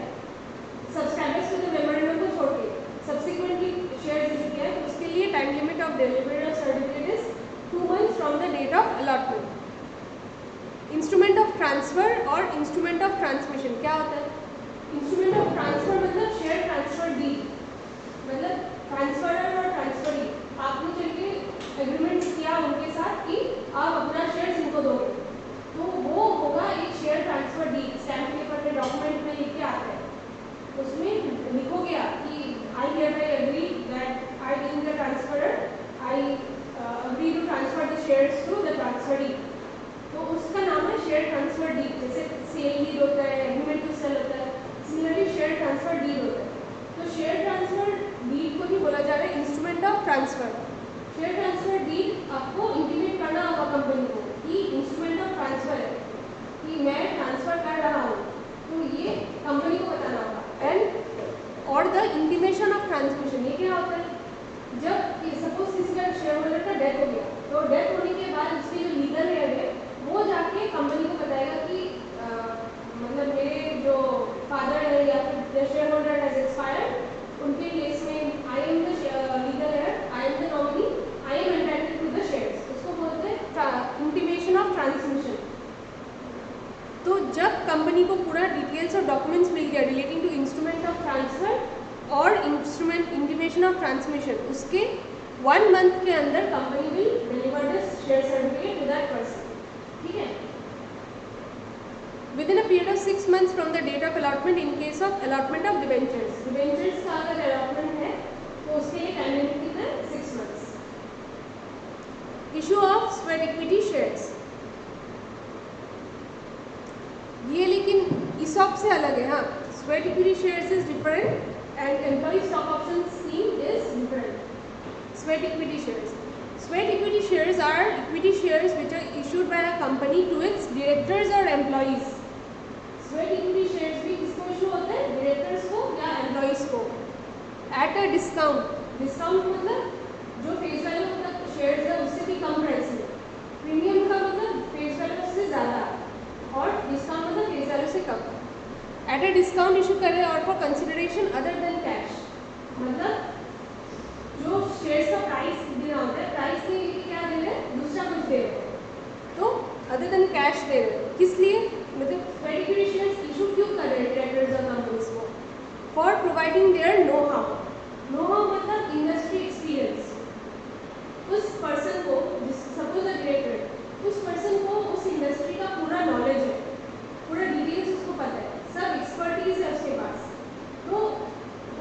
सब्सक्राइबर्स टू द मेमोरेंडम को छोड़ के, सब्सिक्वेंटली शेयर इशू किया है तो उसके लिए time limit of delivery of certificate is 2 months from the date of allotment. Instrument of transfer और इंस्ट्रूमेंट ऑफ ट्रांसमिशन क्या होता है? इंस्ट्रूमेंट ऑफ ट्रांसफर मतलब शेयर ट्रांसफर डीड, मतलब ट्रांसफरर और ट्रांसफरी आपने चलके एग्रीमेंट किया उनके साथ कि आप अपना शेयर इनको दोगे, तो वो होगा एक share transfer deed. Stamp paper में डॉक्यूमेंट में लिख के आता है, उसमें लिखोगे आप कि I hereby agree that I being the transferor I agree to transfer the shares to the transferee, तो उसका नाम है शेयर ट्रांसफर डीड। जैसे सेल डीड होता है, एग्रीमेंट टू सेल होता है, सिमिलरली शेयर ट्रांसफर डीड होता है। तो शेयर ट्रांसफर डीड को भी बोला जा रहा है instrument of transfer. Share transfer deed आपको इंटीमेट करना होगा कंपनी को कि इंस्ट्रूमेंट ऑफ ट्रांसफर है, कि मैं ट्रांसफर कर रहा हूँ, तो ये कंपनी को बताना होगा। एंड और द इंटीमेशन ऑफ ट्रांसमिशन, ये क्या होता है, जब सपोज किसी का शेयर होल्डर का डेथ हो गया, तो डेथ होने के बाद उसके जो लीगल हेयर है वो जाके कंपनी को बताएगा कि मतलब मेरे जो फादर है या फिर शेयर होल्डर हैज एक्सपायर्ड, उनके केस में I am the legal heir, I am the nominee, I am entitled to the shares. उसको बोलते हैं इंटीमेशन ऑफ ट्रांसमिशन। तो जब कंपनी को पूरा डिटेल्स और डॉक्यूमेंट्स मिल गया relating to instrument of transfer और इंस्ट्रूमेंट इंटीमेशन ऑफ ट्रांसमिशन, उसके 1 मंथ के अंदर company will deliver the share certificate to that person. ठीक है, within a period of 6 months from the date of allotment in case of allotment of debentures. Debentures का अगर allotment है तो उसके लिए टाइम लिमिट कितना है, 6 months। Issue of sweat equity shares, ये लेकिन ESOP से अलग है। हाँ, sweat equity shares is different and employee stock option scheme is different. Sweat equity shares, sweat equity shares are equity shares which are issued by a company to its directors or employees। sweat equity shares भी किसको issue होते हैं, directors को या employees को, at a discount. Discount मतलब जो face value मतलब शेयर्स है उससे भी कम प्राइस में, प्रीमियम का मतलब फेस वैल्यू से ज़्यादा और डिस्काउंट मतलब फेस वैल्यू से कम। एट अ डिस्काउंट इशू करें और for consideration other than cash, मतलब जो शेयर्स का प्राइस देना होता है, प्राइस के लिए क्या दे रहे हैं, दूसरा कुछ दे रहे हैं, तो अदर देन कैश दे रहे हैं। किस लिए, मतलब स्वेट इक्विटी शेयर्स इशू क्यों कर रहे हैं डायरेक्टर्स और कंपनीज को, for providing their know how. Know how मतलब इंडस्ट्री एक्सपीरियंस। उस पर्सन को, सपोज अ डायरेक्टर, उस पर्सन को उस इंडस्ट्री का पूरा नॉलेज है, पूरा डिटेल्स उसको पता है, सब एक्सपर्टीज है उसके पास, तो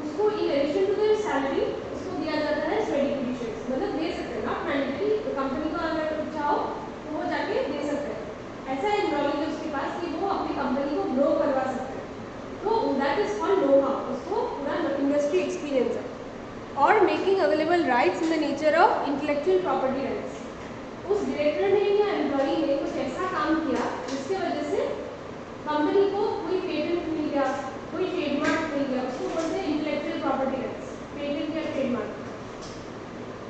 उसको in addition to their salary दिया जाता है स्वेट इक्विटी शेयर्स। मतलब दे सकते हैं, नॉट मैंडेटरी, तो कंपनी को अगर चाहो तो वो जाके दे सकते हैं। ऐसा एक नॉलेज है उसके पास कि वो अपनी कंपनी को ग्रो करवा सकते हैं, तो that is called know how, उसको पूरा इंडस्ट्री एक्सपीरियंस है। और making available rights in the nature of intellectual property rights. उस डायरेक्टर ने या एम्प्लॉई ने कुछ ऐसा काम किया जिसके वजह से कंपनी को कोई पेटेंट मिल गया, कोई ट्रेडमार्क मिल गया, उसको बोलते हैं इंटेलेक्चुअल प्रॉपर्टी राइट्स, पेटेंट या ट्रेडमार्क।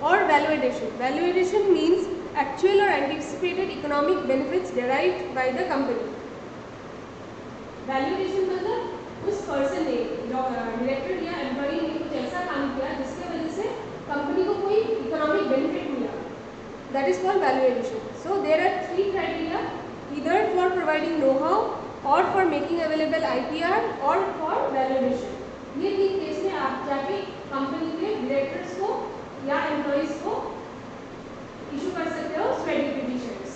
और वैल्यूएशन, वैल्यूएशन मीन्स एक्चुअल और anticipated economic benefits derived bye the company. Valuation मतलब उस पर्सन ने, डायरेक्टर या एम्प्लॉई ने कुछ ऐसा काम किया जिसके वजह से कंपनी को कोई इकोनॉमिक बेनिफिट मिला, that is called valuation. So there are 3 criteria, either for providing know how और फॉर मेकिंग अवेलेबल IPR और फॉर वैल्यूएशन। ये 3 केस में आप जाके कंपनी के डायरेक्टर्स को या एम्प्लॉइज को इशू कर सकते हो स्वेट इक्विटी शेयर्स।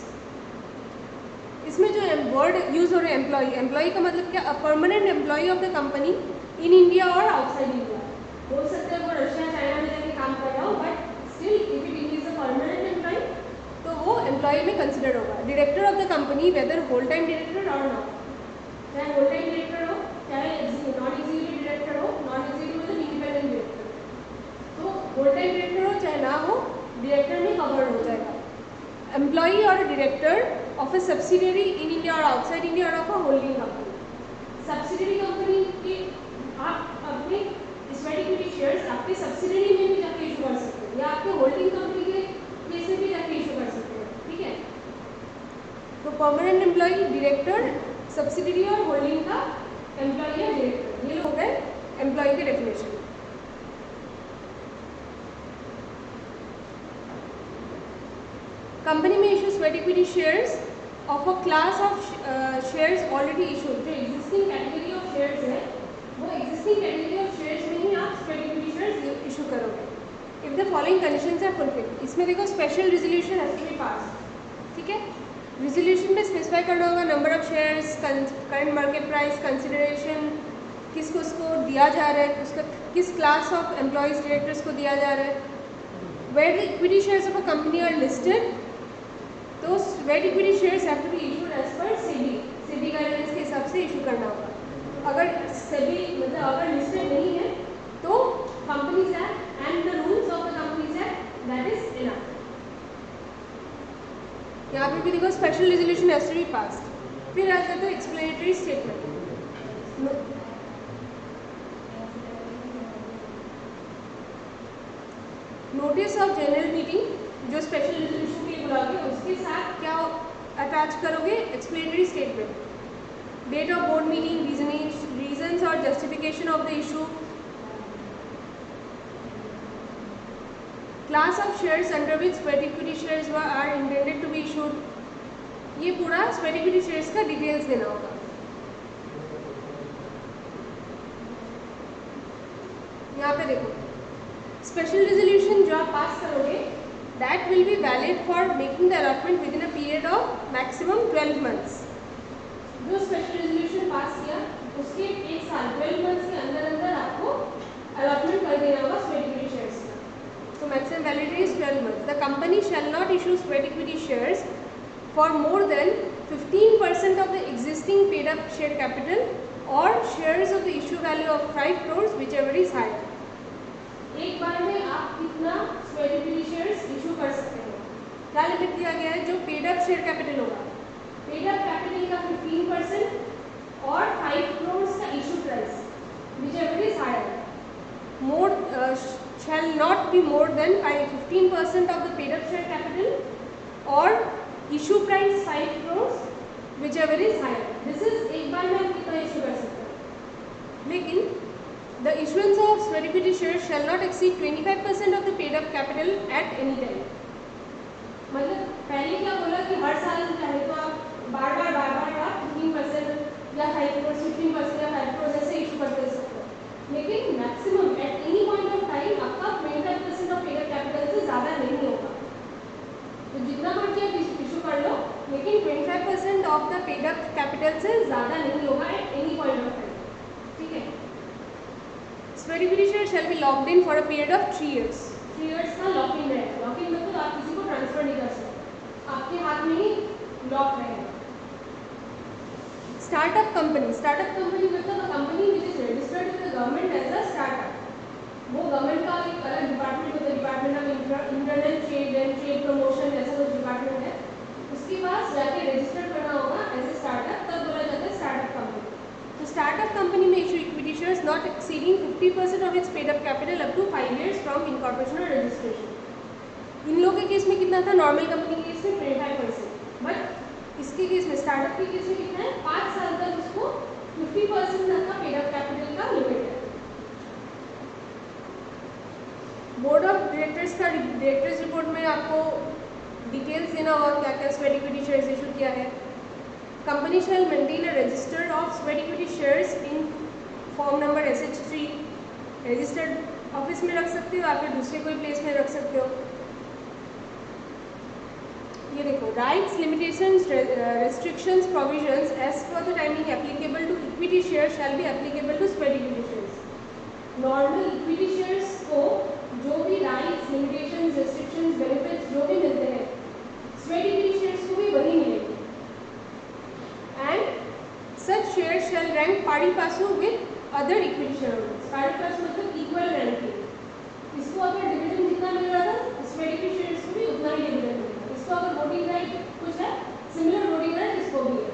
इसमें जो वर्ड यूज हो रहे हैं एम्प्लॉय, एम्प्लॉय का मतलब क्या, a permanent employee of the company in India और आउटसाइड इंडिया। बोल सकते हैं वो रशिया चाइना में जाके काम कर रहा हो, but still if it is a permanent employee तो वो एम्प्लॉय में कंसिडर होगा। Director of the company whether whole time director और नॉट, चाहे होल टाइम डायरेक्टर हो, चाहे नॉन एग्जीक्यूटिव डायरेक्टर हो, नॉन एग्जीक्यूटिव मतलब इंडिपेंडेंट डायरेक्टर, तो होल टाइम डायरेक्टर हो चाहे ना हो, डायरेक्टर में कवर्ड हो जाएगा। एम्प्लॉई और director of a subsidiary in India और outside India or of a holding company. Subsidiary company के आप अपने स्वेट इक्विटी शेयर्स आपके सब्सिडियरी में भी जाके इशू कर सकते हैं या आपके होल्डिंग कंपनी के केस में भी जाके इशू कर सकते हैं। ठीक है, तो परमानेंट एम्प्लॉई, डायरेक्टर, सब्सिडियरी और होल्डिंग का एम्प्लॉई या डायरेक्टर, ये हो गए एम्प्लॉई के डेफिनेशन। कंपनी में issue sweat equity shares of a class of shares already issued. जो एग्जिस्टिंग कैटेगरी ऑफ शेयर्स है वो एग्जिस्टिंग कैटेगरी ऑफ शेयर्स में ही आप स्वेट इक्विटी शेयर्स इशू करोगे if the following conditions are fulfilled. इसमें देखो special resolution has to be pass, ठीक है। रेजोल्यूशन में स्पेसिफाई करना होगा number of shares, current market price, consideration, किसको उसको दिया जा रहा है, उसका किस क्लास ऑफ एम्प्लॉयज डायरेक्टर्स को दिया जा रहा है, where the equity shares of a company are listed, तो sweat equity shares have to be issued as per SEBI guidelines के हिसाब से इशू करना होगा। अगर सेबी मतलब अगर लिस्टेड नहीं है तो companies act and the rules of the companies act that is enough. यहाँ पे भी देखो special resolution has to be passed. फिर आ जाता है explanatory statement. Notice of general meeting जो स्पेशल रेजोल्यूशन के लिए बुलाओगे उसके साथ क्या अटैच करोगे, explanatory statement, date of board meeting, reasons और justification of the issue, class of shares under which sweat equity shares are intended to be issued, ये पूरा स्वेट इक्विटी शेयर्स का डिटेल्स देना होगा। यहाँ पे देखो स्पेशल रेजोल्यूशन जो आप पास करोगे that will be valid for making the allotment within a period of maximum 12 months. जो स्पेशल रेजोल्यूशन पास किया उसके एक साल 12 मंथ्स के अंदर अंदर आपको अलॉटमेंट कर देना होगा स्वेट इक्विटी शेयर्स का। So maximum validity is 12 months. The company shall not issue sweat equity shares for more than 15% of the existing paid up share capital or shares of the issue value of 5 crores whichever is higher. एक बार में आप कितना sweat equity shares issue कर सकते हो? क्या limit दिया गया है? जो पेड अप शेयर कैपिटल होगा, पेड अप कैपिटल का 15% और 5 crores का issue price whichever is higher. More shall not be more than 15% of the paid up share capital or issue price 5 crores whichever is higher. This is एक बार में आप कितना issue कर सकते हो। लेकिन the issuance of sweat equity shares shall not exceed 25% of the paid up capital at any time. मतलब पहले क्या बोला कि हर साल चाहे तो आप बार बार आप 15% या 5 crores 15% या 5 crores ऐसे इशू करते सकते हो, लेकिन maximum eight any point of time आपका 25% ऑफ पेड अप कैपिटल से ज़्यादा नहीं होगा। तो जितना मर्जी आप इशू कर लो लेकिन 25% of the paid up capital से ज़्यादा नहीं होगा eight any point of time, ठीक है। Sweat equity share shall B locked in for a period of 3 years। 3 years का लॉक इन रहेगा। लॉक इन मतलब आप किसी को ट्रांसफर नहीं कर सकते, आपके हाथ में ही लॉक रहेगा। स्टार्टअप कंपनी मतलब company which is registered with the government as a startup. वो गवर्नमेंट का एक अलग डिपार्टमेंट होता है, department of internal trade and trade promotion जैसा कुछ डिपार्टमेंट है, उसके पास जाके रजिस्टर करना होगा एज ए स्टार्टअप, तब बोला जाता है स्टार्टअप कंपनी। तो स्टार्टअप कंपनी में issue equity shares not exceeding 50% of its paid up capital up to 5 years from incorporation और रजिस्ट्रेशन। इन लोगों के केस में कितना था? नॉर्मल कंपनी के केस में 25%, बट इसके केस में स्टार्टअप के केस में कितना है? 5 साल तक उसको 50% तक का पेड अप कैपिटल का लिमिट है। बोर्ड ऑफ डायरेक्टर्स का डायरेक्टर्स रिपोर्ट में आपको डिटेल्स देना होगा क्या क्या स्वेट इक्विटी शेयर्स इशू किया है। Company shall maintain a resistor of sweat equity shares in form number SH3। Registered office में रख सकते हो या फिर दूसरे कोई प्लेस में रख सकते हो। ये देखो rights limitations restrictions provisions as per the timing applicable to equity share shall be applicable to sweat equity shares. Normal equity shares को जो भी राइट्स लिमिटेशंस रेस्ट्रिक्शंस बेनिफिट्स जो भी मिलते हैं स्वेट इक्विटी शेयर्स को भी वही मिलेगी। And such share shall rank pari passu with other equity share holders. Pari passu मतलब इक्वल रैंकिंग। इसको अगर डिविडेंड जितना मिल रहा था स्वेट इक्विटी शेयर्स को भी उतना ही डिविडेंड मिलेगा। इसको अगर वोटिंग राइट कुछ है सिमिलर वोटिंग राइट इसको भी है,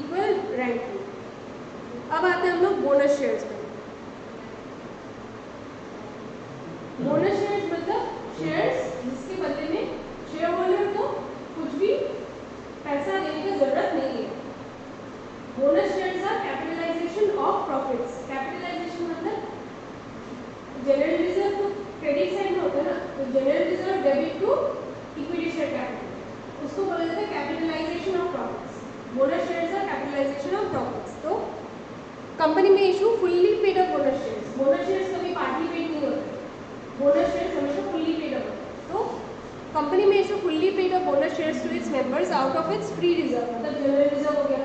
इक्वल रैंकिंग। अब आते हैं हम लोग बोनस शेयर्स में। बोनस शेयर्स मतलब शेयर्स जिसके बदले में शेयर होल्डर को कुछ भी पैसा देने की जरूरत नहीं है। Bonus shares are capitalisation of profits. Capitalisation मतलब जनरल रिजर्व तो क्रेडिट साइड में होता है ना, तो general reserve debit to equity share capital, उसको बोला जाता है capitalisation of profits. Bonus shares are capitalisation of profits. तो कंपनी में issue fully paid up bonus shares. Bonus shares कभी पार्टली पेड नहीं होते, बोनस शेयर्स हमेशा फुल्ली पेड अप होते हैं। तो कंपनी में issue fully paid up bonus shares to its members out of its free reserve, मतलब जनरल रिजर्व हो गया,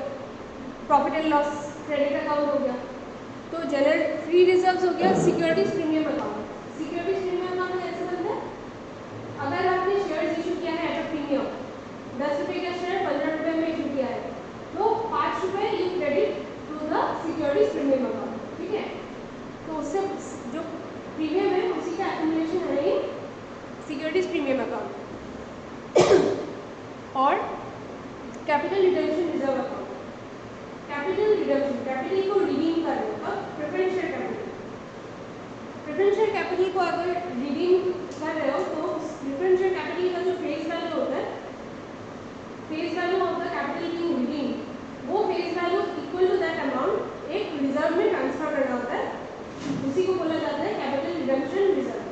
profit and loss credit account हो गया, तो जनरल फ्री रिजर्व हो गया, securities premium account. Securities premium account कैसे बनता है? अगर आपने शेयर्स इशू किया है एट अ प्रीमियम, 10 रुपये का शेयर 15 रुपये में इशू किया है, तो 5 रुपये you credit to the securities premium account, ठीक है। तो उससे जो प्रीमियम है उसी का एक्यूमुलेशन है ये सिक्योरिटीज प्रीमियम अकाउंट। और capital redemption reserve account. Capital redemption, capital को रिडीम करने का प्रेफरेंशियल कैपिटल। प्रेफरेंशियल कैपिटल को अगर रिडीम कर रहे हो तो प्रेफरेंशियल कैपिटल का जो फेस वैल्यू होता है, face value of the capital being redeem, वो face value equal to that amount एक रिजर्व में ट्रांसफर करना होता है, उसी को बोला जाता है कैपिटल रिडम्पशन रिजर्व।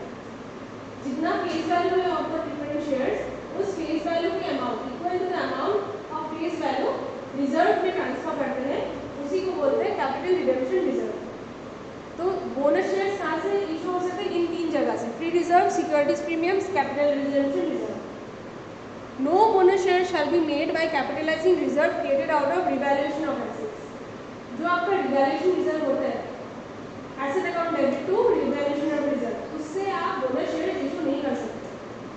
जितना फेस वैल्यू है ऑफ द प्रेफरेंस शेयर्स, उस फेस वैल्यू के amount equal to the amount of face value reserve में ट्रांसफर करते हैं, उसी को बोलते हैं कैपिटल रिडम्पशन रिजर्व। तो बोनस शेयर्स कहाँ से इशू हो सकते हैं? इन 3 जगह से, free reserve, securities premiums, capital redemption reserve. No bonus share shall be made by capitalising reserve created out of revaluation of assets. जो आपका रिवैल्यूएशन रिजर्व होता है, asset account debit to revaluation of reserve, उससे आप bonus share issue नहीं कर सकते,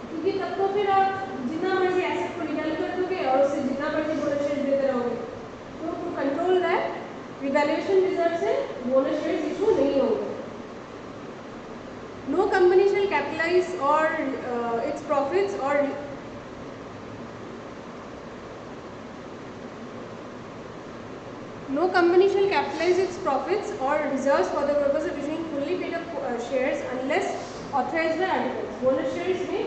क्योंकि तब तो फिर आप जितना मर्जी एसेट को रिवैल्यू कर दोगे और उससे जितना मर्जी बोनस शेयर देते रहोगे। तो to control that, revaluation reserve से बोनस शेयर इशू नहीं होंगे। नो कंपनी शैल कैपिटलाइज और इट्स प्रॉफिट्स और no company shall capitalize its profits or reserves for the purpose of issuing fully paid up shares unless authorized by articles. Bonus shares में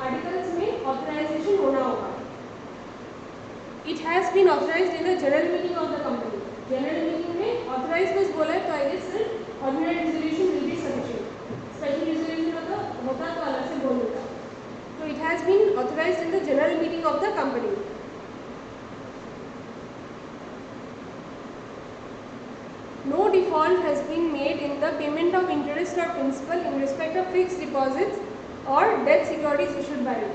articles में authorization होना होगा। It has been authorized in the general meeting of the company. General meeting में authorized बस बोला है, तो I guess ordinary resolution will be sufficient. Special resolution होता तो अलग से बोल देता। तो it has been authorized in the general meeting of the company. No default has been made in the payment of interest or principal in respect of fixed deposits or debt securities issued by it.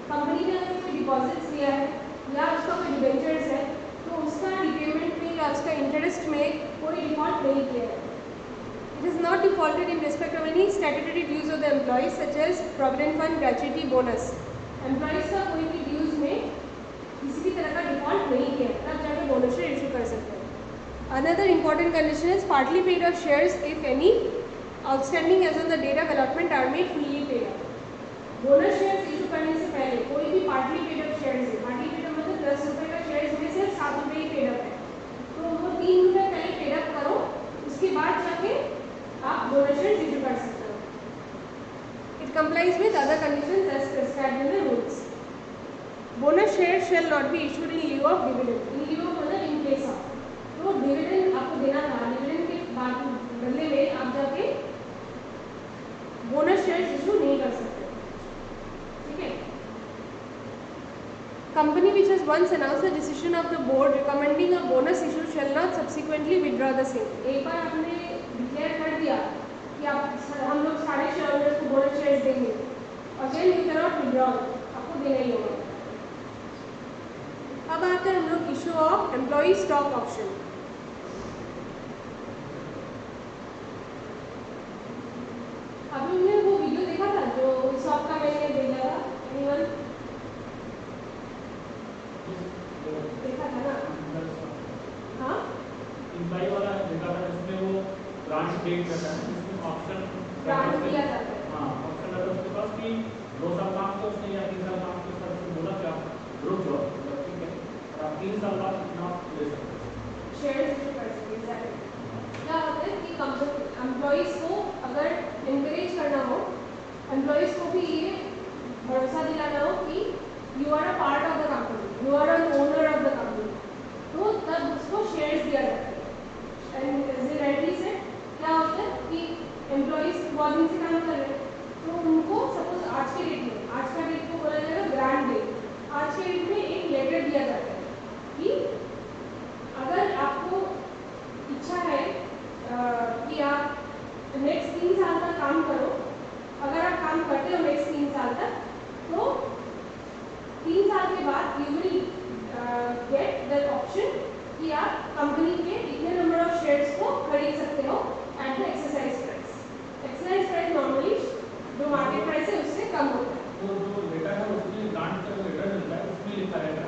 Company ने अगर कोई deposits लिया है या उसका कोई debentures है, तो उसका रिपेमेंट में या उसका इंटरेस्ट में कोई डिफॉल्ट नहीं किया है। It is not defaulted in respect of any statutory dues of the employees such as provident fund, gratuity, bonus. Employees का कोई भी ड्यूज में किसी भी तरह का डिफॉल्ट नहीं किया, तब जाके बोनस शेयर इशू कर सकते हैं। Another important condition is partly paid up shares, if any, outstanding as on the date of allotment are made fully paid up. Bonus shares issue करने से पहले कोई भी पार्टली पेड अप शेयर्स है, partly paid up मतलब 10 रुपये का shares में सिर्फ 7 रुपये ही पेड अप है, तो वो 3 रुपये पहले पेड अप करो, उसके बाद जाके आप बोनस शेयर्स इशू कर सकते हो। It complies with other conditions as prescribed in the rules. Bonus shares shall not be issued in lieu of dividend. In lieu मतलब in case of, तो डिविडेंड आपको देना था, डिविडेंड के बाद बदले में आप जाके बोनस शेयर्स इशू नहीं कर सकते, ठीक है। Company which has once announced the decision of the board recommending a bonus issue shall not subsequently withdraw the same. एक बार आपने डिक्लेयर कर दिया कि हम लोग सारे शेयरहोल्डर्स को बोनस शेयर्स देंगे, again you can not withdraw, आपको देना ही होगा। अब आते हैं हम लोग issue of employee stock option. अभी हमने वो वीडियो देखा था जो शॉप का मैंने भेजा था, एनीवन देखा था ना? हाँ, एम्प्लॉई वाला देखा था जिसमें वो ग्रांट पेड करता है, जिसमें ऑप्शन ग्रांट दिया जाता है। हाँ, ऑप्शन रहता है उसके पास कि 2 साल काम को उसने या 3 साल काम के साथ बोला कि आप रुक जाओ, ठीक है, और आप 3 साल बाद इतना ले सकते हैं, शेयर्स इशू कर सकते हैं। क्या होता है कि कंपनी एम्प्लॉइज को अगर इनकरेज करना हो, एम्प्लॉइज को भी ये भरोसा दिलाना हो कि you are a part of the company, you are an owner of the company, तो तब उसको शेयर्स दिया जाता है। एंड एज ए राइटली से क्या होता है कि एम्प्लॉइज बहुत दिन से काम कर रहे हैं, तो उनको सपोज आज के डेट में, आज का डेट को बोला जाएगा ग्रांट डे, आज के डेट में एक लेटर दिया जाता है कि अगर आपको इच्छा है काम करो, अगर आप काम करते हो नेक्स्ट 3 साल तक, तो 3 साल के बाद you will get the option कि आप कंपनी के इतने नंबर ऑफ शेयर्स को खरीद सकते हो at the exercise price. Exercise price normally जो मार्केट प्राइस है उससे कम होता है. तो जो लेटर है उसमें ग्रांट का जो लेटर मिलता है उसमें लिखा रहेगा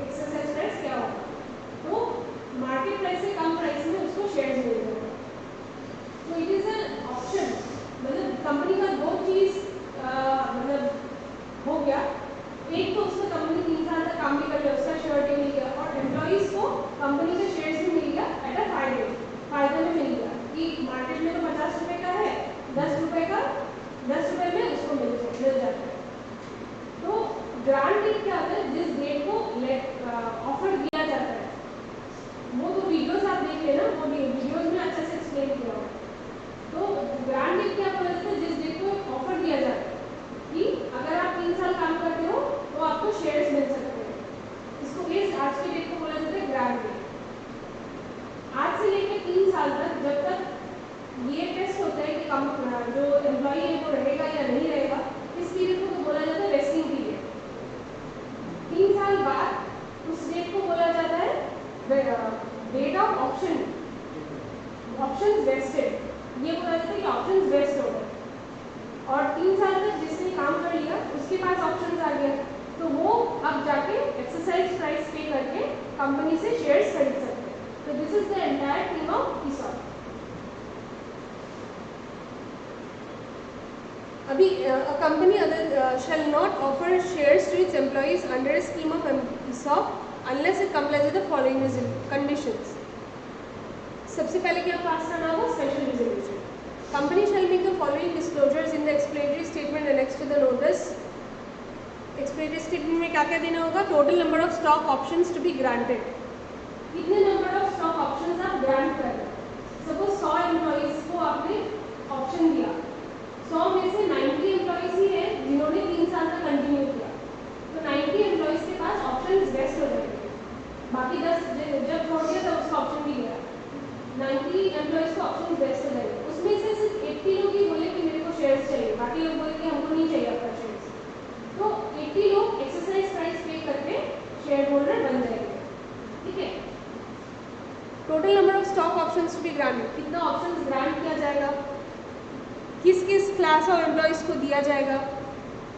एक्सरसाइज प्राइस क्या होगा, तो मार्केट प्राइस से कम प्राइस में उसको शेयर्स मिल जाएगा. तो इट इज एन ऑप्शन, मतलब कंपनी का दो चीज मतलब हो गया. एक तो उसमें कंपनी 3 साल तक काम भी कर लिया, उसका श्योरिटी मिल गया, और एम्प्लॉइज को कंपनी के शेयर्स भी मिल गया एट अ फायदे में मिल गया कि मार्केट में तो 50 रुपए का है, 10 रुपए का 10 रुपए में उसको मिल जाता है. तो ग्रांट डेट क्या होता है, जिस डेट को ऑफर दिया जाता है. वो तो वीडियोस आप देख लेना, वो वीडियोस में अच्छे से एक्सप्लेन किया हुआ है. तो ग्रांट डेट क्या बोला जाता है, जिस डेट को ऑफर दिया जाता है कि अगर आप 3 साल काम करते हो तो आपको शेयर्स मिल सकते हैं. इसको इस आज के डेट को बोला जाता है ग्रांट डेट. आज से लेकर 3 साल तक जब तक ये टेस्ट होता है कि जो एम्प्लॉई है वो रहेगा या नहीं रहेगा, इस पीरियड को तो बोला जाता है वेस्टिंग पीरियड. 3 साल बाद उस डेट को बोला जाता है date of option, options vested. ये बोला जाता है कि ऑप्शंस वेस्ट हो गए, और 3 साल तक जिसने काम कर लिया उसके पास ऑप्शंस आ गया, तो वो अब जाके एक्सरसाइज प्राइस पे करके कंपनी से शेयर्स खरीद सकते हैं. तो this is the entire theme of ESOP. अभी a company shall not offer shares to its employees under a scheme of ESOP unless it complies with the following conditions. सबसे पहले क्या पास करना होगा, special resolution. Company shall make the following disclosures in the explanatory statement annexed to the notice. Explanatory statement में क्या क्या देना होगा, total number of stock options to be granted. कितने नंबर ऑफ स्टॉक ऑप्शंस आप ग्रांट कर रहे हैं. सपोज 100 एम्प्लॉइज को आपने ऑप्शन दिया, 100 में से 90 एम्प्लॉइज ही है जिन्होंने 3 साल तक कंटिन्यू किया, तो 90 एम्प्लॉइज के पास ऑप्शन वेस्ट हो जाएंगे. बाकी 10 जब छोड़ दिया तो उसका ऑप्शन भी गया. 90 एम्प्लॉइज को ऑप्शन वेस्ट हो जाएंगे. उसमें से सिर्फ 80 लोग ही बोले कि मेरे को शेयर्स चाहिए, बाकी लोग बोले कि हमको नहीं चाहिए आपका शेयर्स. तो 80 लोग एक्सरसाइज प्राइस पे करके शेयर होल्डर बन जाएंगे. ठीक है. Total number of stock options to be granted, कितना ऑप्शंस ग्रांट किया जाएगा, किस किस क्लास ऑफ एम्प्लॉइज को दिया जाएगा,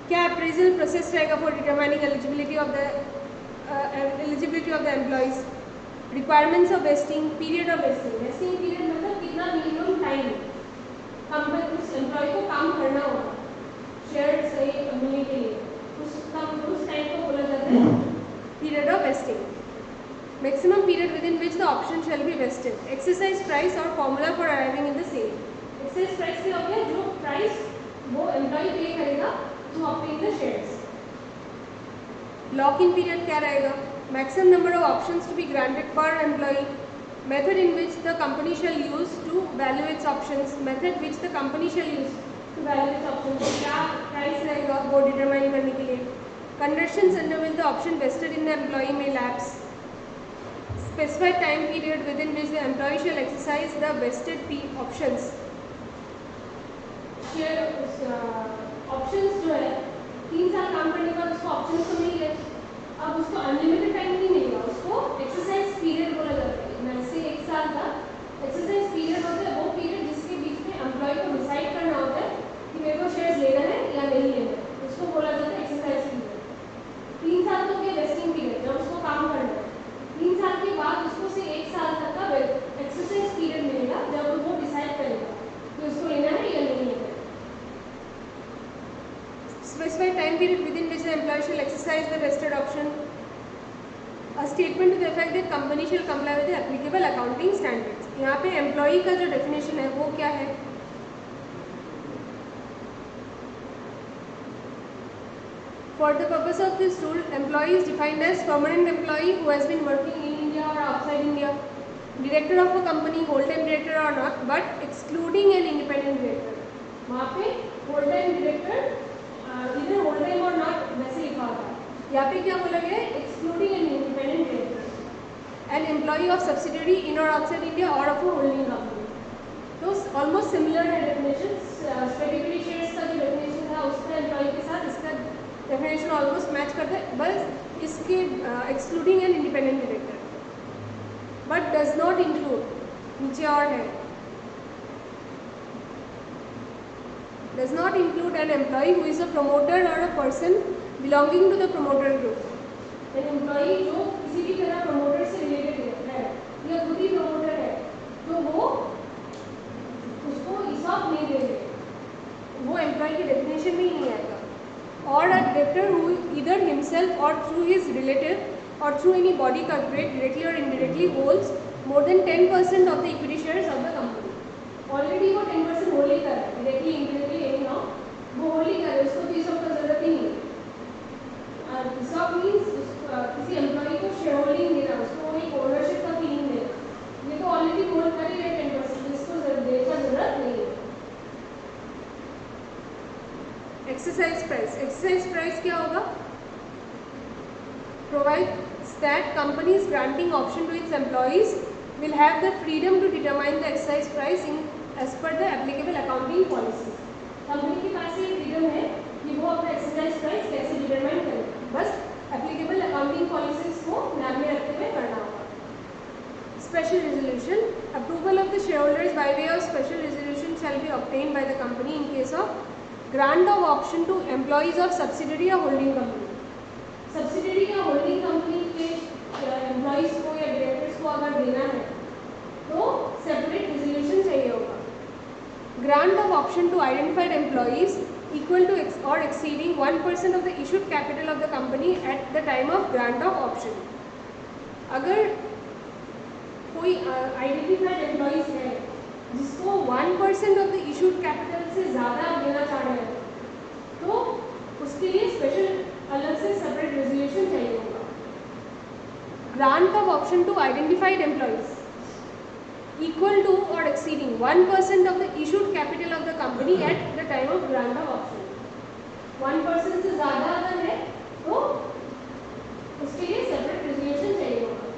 क्या अप्रेजल प्रोसेस रहेगा for determining eligibility of the employees, requirements of wasting, period of wasting. Vesting period मतलब कितना मिनिमम टाइम कंपनी उस एम्प्लॉय को काम करना होगा शेयर सही मिलने के लिए, उस टाइम को बोला जाता है period of vesting. Maximum period within which the option shall be vested. Exercise price और formula for arriving in the same. Exercise price क्या हो गया, जो प्राइस वो एम्प्लॉय पे करेगा to obtain the shares. Lock in period क्या रहेगा, maximum number of options to be granted per employee, method in which the company shall use to value its options, method which the company shall use to value its options, क्या price रहेगा वो determine करने के लिए, conditions under which the option vested in the employee may lapse, specified time period within which the employee shall exercise the vested options. Options जो है 3 साल काम करने के बाद उसको ऑप्शंस तो मिल गए, अब उसको अनलिमिटेड टाइम नहीं मिलेगा, उसको एक्सरसाइज पीरियड बोला जाता है. वैसे 1 साल का एक्सरसाइज पीरियड होता है, वो पीरियड जिसके बीच में एम्प्लॉय को डिसाइड करना होता है कि मेरे को शेयर्स लेना है या नहीं लेना है, उसको बोला जाता है एक्सरसाइज पीरियड. 3 साल तो क्या वेस्टिंग पीरियड, जब उसको काम करना है. 3 साल के बाद उसको से 1 साल तक का एक्सरसाइज पीरियड मिलेगा जब वो डिसाइड करेगा कि उसको लेना है या नहीं लेना है. Specified time period within which the employee shall exercise the vested option. A statement to the effect that company shall comply with the applicable accounting standards. यहाँ पे employee का जो definition है वो क्या है, for the purpose of this rule, employee is defined as permanent employee who has been working in India or outside India, director of a company, whole-time director or not, but excluding an independent director. वहाँ पे whole-time director इधर whole time और not वैसे लिखा होता है, यहाँ पे क्या बोला गया है, excluding an independent director, an employee of subsidiary in or outside India or of a holding company. तो ऑलमोस्ट सिमिलर है डेफिनेशन, स्टैट्यूटरी शेयर्स का जो डेफिनेशन था उसका एम्प्लॉय के साथ इसका डेफिनेशन ऑलमोस्ट मैच करता है, बस इसके excluding an independent director, but does not include, नीचे और है, does not include an employee who is a promoter or a person belonging to the promoter group. An employee जो किसी भी तरह promoter से related है या खुद ही promoter है, तो वो उसको ESOP नहीं देंगे, वो employee की definition में ही नहीं आएगा. Or a director who either himself or through his relative or through any body corporate directly or indirectly holds more than 10% of the equity shares of the company. Already वो 10% hold ही कर रहा है, directly indirectly any how वो hold ही कर रहा है, उसको तो ESOP का जरूरत ही नहीं है. ESOP मीन्स किसी एम्प्लॉई को शेयर होल्डिंग देना, उसको एक ओनरशिप का फीलिंग देना, ये तो ऑलरेडी होल्ड कर ही रहे 10%, इसको देने का जरूरत नहीं है. एक्सरसाइज प्राइस, एक्सरसाइज प्राइस क्या होगा? Provides that companies granting option to its employees will have the freedom to determine the exercise price in as per the applicable accounting policies. Company के पास ये फ्रीडम है कि वो अपना एक्सरसाइज प्राइस कैसे determine करे, बस एप्लीकेबल अकाउंटिंग पॉलिसीज को ध्यान में रखते हुए करना होगा. Special resolution, approval of the share holders by way of special resolution shall be obtained by the company in case of grant of option to employees of subsidiary या holding company. Subsidiary या holding company के एम्प्लॉइज को या directors को अगर देना है तो सेपरेट रेजोल्यूशन चाहिए होगा. Grant of option to identified employees equal to or exceeding 1% of the issued capital of the company at the time of grant of option. अगर कोई आइडेंटिफाइड एम्प्लॉइज है जिसको 1% ऑफ द इशूड कैपिटल से ज़्यादा देना चाह रहे हैं तो उसके लिए स्पेशल अलग से सेपरेट रेजोल्यूशन चाहिए होगा. Grant of option to identified employees equal to or exceeding 1% of the issued capital of the company at the time of grant of option. 1% से ज़्यादा अगर है तो उसके लिए separate resolution चाहिए होगा.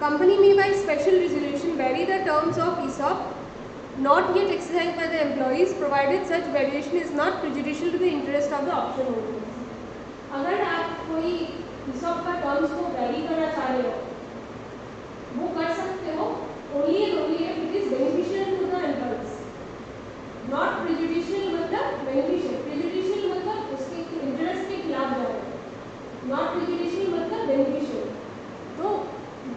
Company may by special resolution vary the terms of ESOP not yet exercised by the employees provided such variation is not prejudicial to the interest of the option holders. अगर आप कोई ESOP का terms को vary करना चाह रहे हो वो कर सकते हो, only and only if it is beneficial to the employees, not prejudicial मतलब बेनिफिशियल. प्रेजुडिशियल मतलब उसके इंटरेस्ट के खिलाफ जा रहे हो, नॉट प्रेजुडिशियल मतलब बेनिफिशियल. तो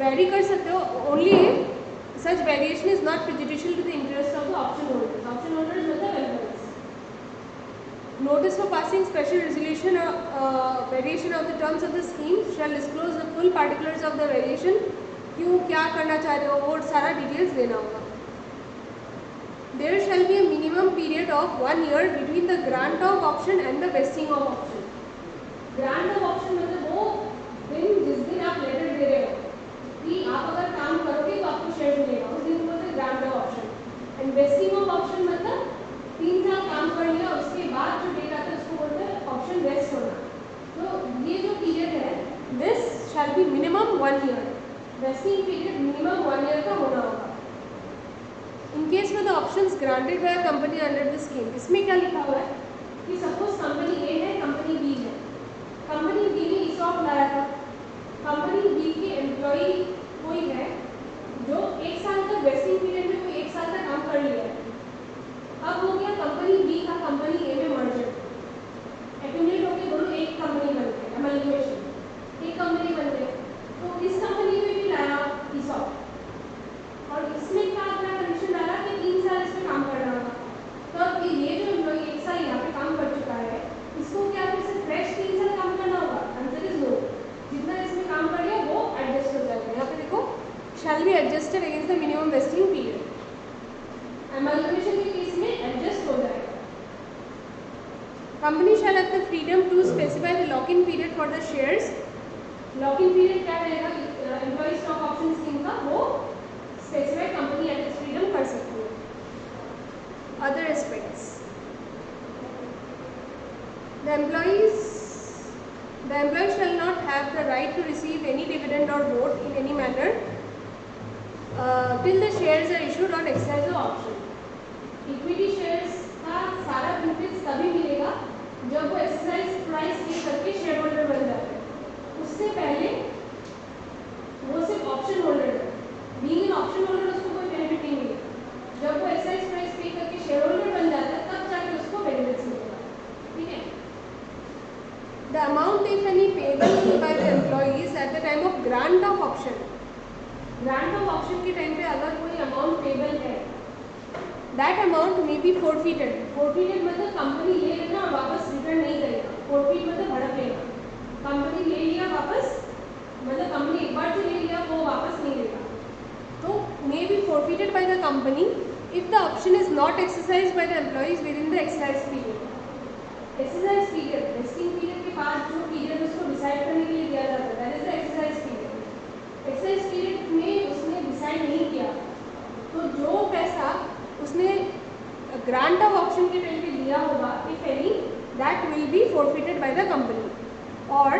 वैरी कर सकते हो only if such variation is not prejudicial to the interest of the option holders. Option holders मतलब employees. Notice for passing special resolution variation of the terms of the scheme shall disclose the full particulars of the variation. क्यों क्या करना चाह रहे हो वो सारा details देना होगा. There shall be a minimum period of 1 year between the grant of option and the vesting of option. Grant of option मतलब वो दिन जिस दिन आप लेटर दे रहे हो कि आप अगर काम करोगे तो आपको शेयर मिलेगा, उस दिन बोलते हैं grant of option. And wasting of option मतलब 3 साल काम कर लिया उसके बाद जो डेट आता है उसको बोलते हैं ऑप्शन वेस्ट होना. तो ये जो पीरियड है this shall be minimum 1 year. Vesting period minimum 1 year का होना होगा. इन केस में the options granted by company under the scheme, इसमें क्या लिखा हुआ है कि सपोज कंपनी ए है, कंपनी बी है. कंपनी बी ने ESOP लाया था, कंपनी बी के एम्प्लॉई कोई है जो 1 साल तक वेस्टिंग पीरियड में कोई 1 साल तक काम कर लिया है. अब हो गया कंपनी बी का कंपनी ए में मर्जर, एक्यूमुलेट होकर दोनों एक कंपनी बन गए, एमलगेशन एक कंपनी बन गए. तो इस कंपनी में भी लाया ESOP और इसमें क्या अपना कंडीशन डाला कि 3 साल इसमें काम करना होगा. तो अब ये जो एम्प्लॉई 1 साल यहाँ पे काम कर चुका है इसको क्या फिर से फ्रेश 3 साल काम करना होगा? Answer is no. जितना इसमें काम कर लिया वो एडजस्ट हो जाएगा. यहाँ पे देखो shall be adjusted against the minimum vesting period. Amalgamation के केस में एडजस्ट हो जाएगा. Company shall have the freedom to specify the lock in period for the shares. Lock in period क्या रहेगा एम्प्लॉई स्टॉक ऑप्शन स्कीम का, वो specify company at its freedom कर सकती है. Other aspects, the employee shall not have the right to receive any dividend or vote in any manner till the shares are issued on exercise of option. Equity shares का सारा benefits तभी मिलेगा जब वो exercise price पे करके share holder बन जाते हैं। उससे पहले वो सिर्फ ऑप्शन होल्डर है, बीइंग एन ऑप्शन होल्डर उसको कोई बेनिफिट नहीं मिलेगा। जब वो एक्सरसाइज प्राइस पे करके शेयर होल्डर बन जाता है तब जाके उसको बेनिफिट्स मिलेगा। ठीक है। The amount if any payable by the employees at the time of grant of option, grant of option के टाइम पे अगर कोई अमाउंट पेबल है, that amount may be forfeited. Forfeited मतलब कंपनी ले लेना और वापस रिटर्न नहीं करेगा। forfeit मतलब हड़प लेना। कंपनी ले लिया वापस, मतलब कंपनी एक बार जो ले लिया वो वापस नहीं लेगा। तो may be forfeited by the company if the option is not exercised by the employees within the exercise period. exercise period, vesting period के बाद जो period उसको डिसाइड करने के लिए दिया जाता है, that is the exercise period. exercise period में उसने डिसाइड नहीं किया तो जो पैसा उसने ग्रांट ऑफ ऑप्शन के टाइम पे लिया होगा, if any, that will be forfeited by the company, और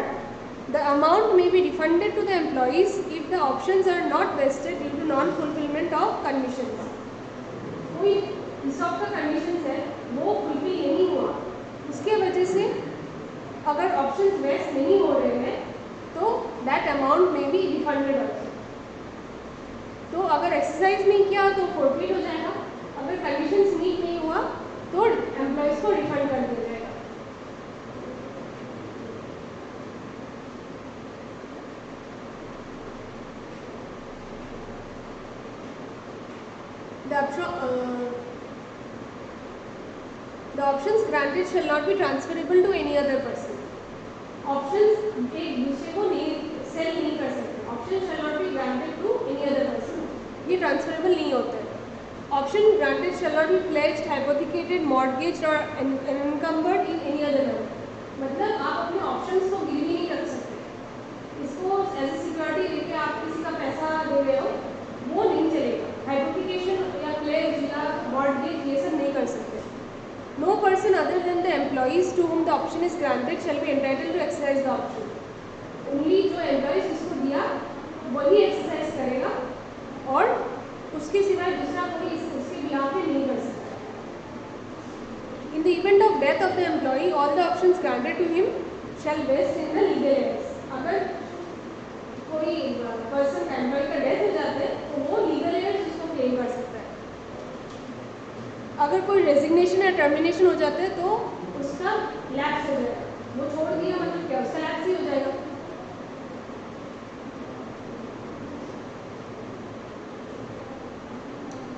the amount may be refunded to the employees if the options are not vested due to non fulfilment of conditions. कोई ESOP का conditions है वो fulfil नहीं हुआ, उसके वजह से अगर ऑप्शंस वेस्ट नहीं हो रहे हैं तो that amount may be refunded also. तो अगर एक्सरसाइज नहीं किया तो फोरफिट हो जाएगा, अगर कंडीशंस मीट नहीं हुआ तो एम्प्लॉइज को रिफंड कर दिया जाएगा। The options granted shall not be transferable to any other person. Options एक दूसरे को नहीं सेल नहीं कर सकते। Options shall not be granted to any other person. ये ट्रांसफरेबल नहीं होता है। Option granted shall not be pledged, hypothecated, mortgaged or encumbered in any other manner. मतलब आप अपने ऑप्शंस को गिरवी नहीं रख सकते, इसको एज ए सिक्योरिटी लेके आप किसी का पैसा दे रहे हो, वो नहीं चलेगा। हाइपोथिकेशन या प्लेज या मॉर्टगेज ये सब नहीं कर सकते। No person other than the employees to whom the option is granted shall be entitled to exercise the option. Only जो एम्प्लॉइज जिसको दिया वही एक्सरसाइज करेगा और उसके सिवाय दूसरा कोई उसके बिहाफ पे नहीं कर सकता। In the event of death of the employee, all the options granted to him shall vest in the legal heirs. अगर कोई पर्सन एम्प्लॉय का डेथ हो जाता है तो वो लीगल हेयर्स उसको क्लेम कर सकता है। अगर कोई रेजिग्नेशन या टर्मिनेशन हो जाता है तो उसका लैप्स हो जाएगा, वो छोड़ दिया मतलब क्या, उसका लैप्स ही हो जाएगा।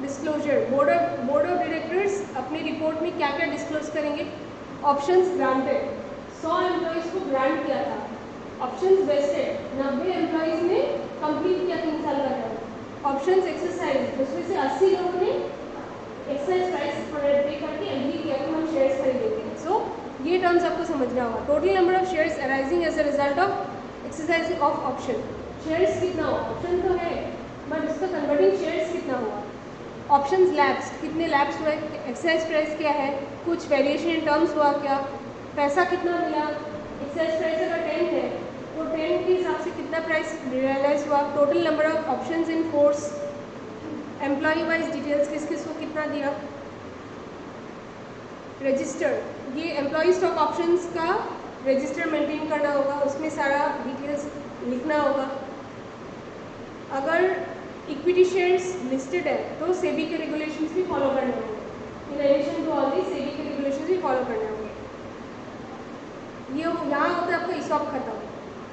डिस्क्लोजर, बोर्ड ऑफ डायरेक्टर्स अपनी रिपोर्ट में क्या क्या डिस्क्लोज करेंगे। ऑप्शंस ग्रांटेड, 100 एम्प्लॉइज को ग्रांट किया था। ऑप्शंस वेस्टेड, 90 एम्प्लॉइज ने कंप्लीट किया 3 साल का टर्म। ऑप्शंस एक्सरसाइज, उसमें से 80 लोगों ने एक्सरसाइज प्राइस पे करके एग्री किया कि हम शेयर्स खरीदेंगे। सो ये टर्म्स आपको समझना होगा। Total number of shares arising as a result of exercise of option, shares कितना हुआ, ऑप्शन तो है बट उसका कन्वर्टिंग शेयर्स कितना हुआ। ऑप्शंस लैप्स, कितने लैप्स हुए, एक्सरसाइज प्राइस क्या है, कुछ वेरिएशन इन टर्म्स हुआ क्या, पैसा कितना मिला, एक्सरसाइज प्राइस अगर 10 है तो 10 के हिसाब से कितना प्राइस रियलाइज हुआ। Total number of options in force, employee wise details किस किस को कितना दिया। रजिस्टर, ये एम्प्लॉय स्टॉक ऑप्शंस का रजिस्टर मेंटेन करना होगा, उसमें सारा डिटेल्स लिखना होगा। अगर इक्विटी शेयर्स लिस्टेड है तो सेबी के रेगुलेशंस भी फॉलो करने होंगे। In addition to all the SEBI के रेगुलेशंस भी फॉलो करने होंगे। ये यहाँ होता है आपका ESOP खत्म।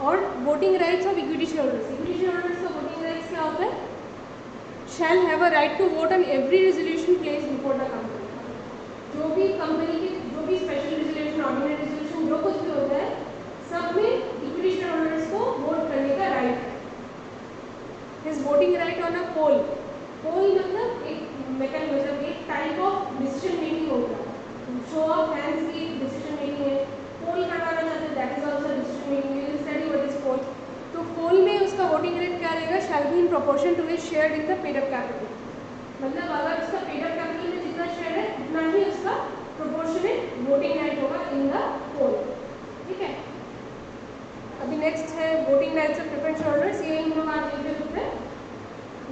और voting rights of equity share holders, equity share holders का वोटिंग राइट्स क्या होता है, shall have a right to vote on every resolution placed before the company. जो भी कंपनी के जो भी स्पेशल रेजोल्यूशन, ऑर्डिनरी रेजोल्यूशन जो कुछ भी होता है सब में इक्विटी शेयर होल्डर्स को वोट करने का राइट है। His voting right on a poll, poll मतलब एक मैकेनिज्म, एक टाइप ऑफ डिसीजन मेकिंग होता है। शो ऑफ हैंड्स की डिसीजन मेकिंग है, पोल करवाना चाहते हैं that is also decision making. You will study what is poll. तो पोल में उसका वोटिंग राइट क्या रहेगा, shall be in proportion to his share in the paid up capital. मतलब अगर उसका पेड अप कैपिटल में जितना शेयर है उतना ही उसका प्रोपोर्शनेट वोटिंग राइट होगा इन द पोल। ठीक है। अभी नेक्स्ट है voting rights of preference holders, ये हम लोग आज देख रहे हैं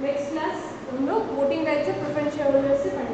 नेक्स्ट क्लास। हम लोग वोटिंग राइट से प्रेफरेंस शेयर होल्डर से फाइंड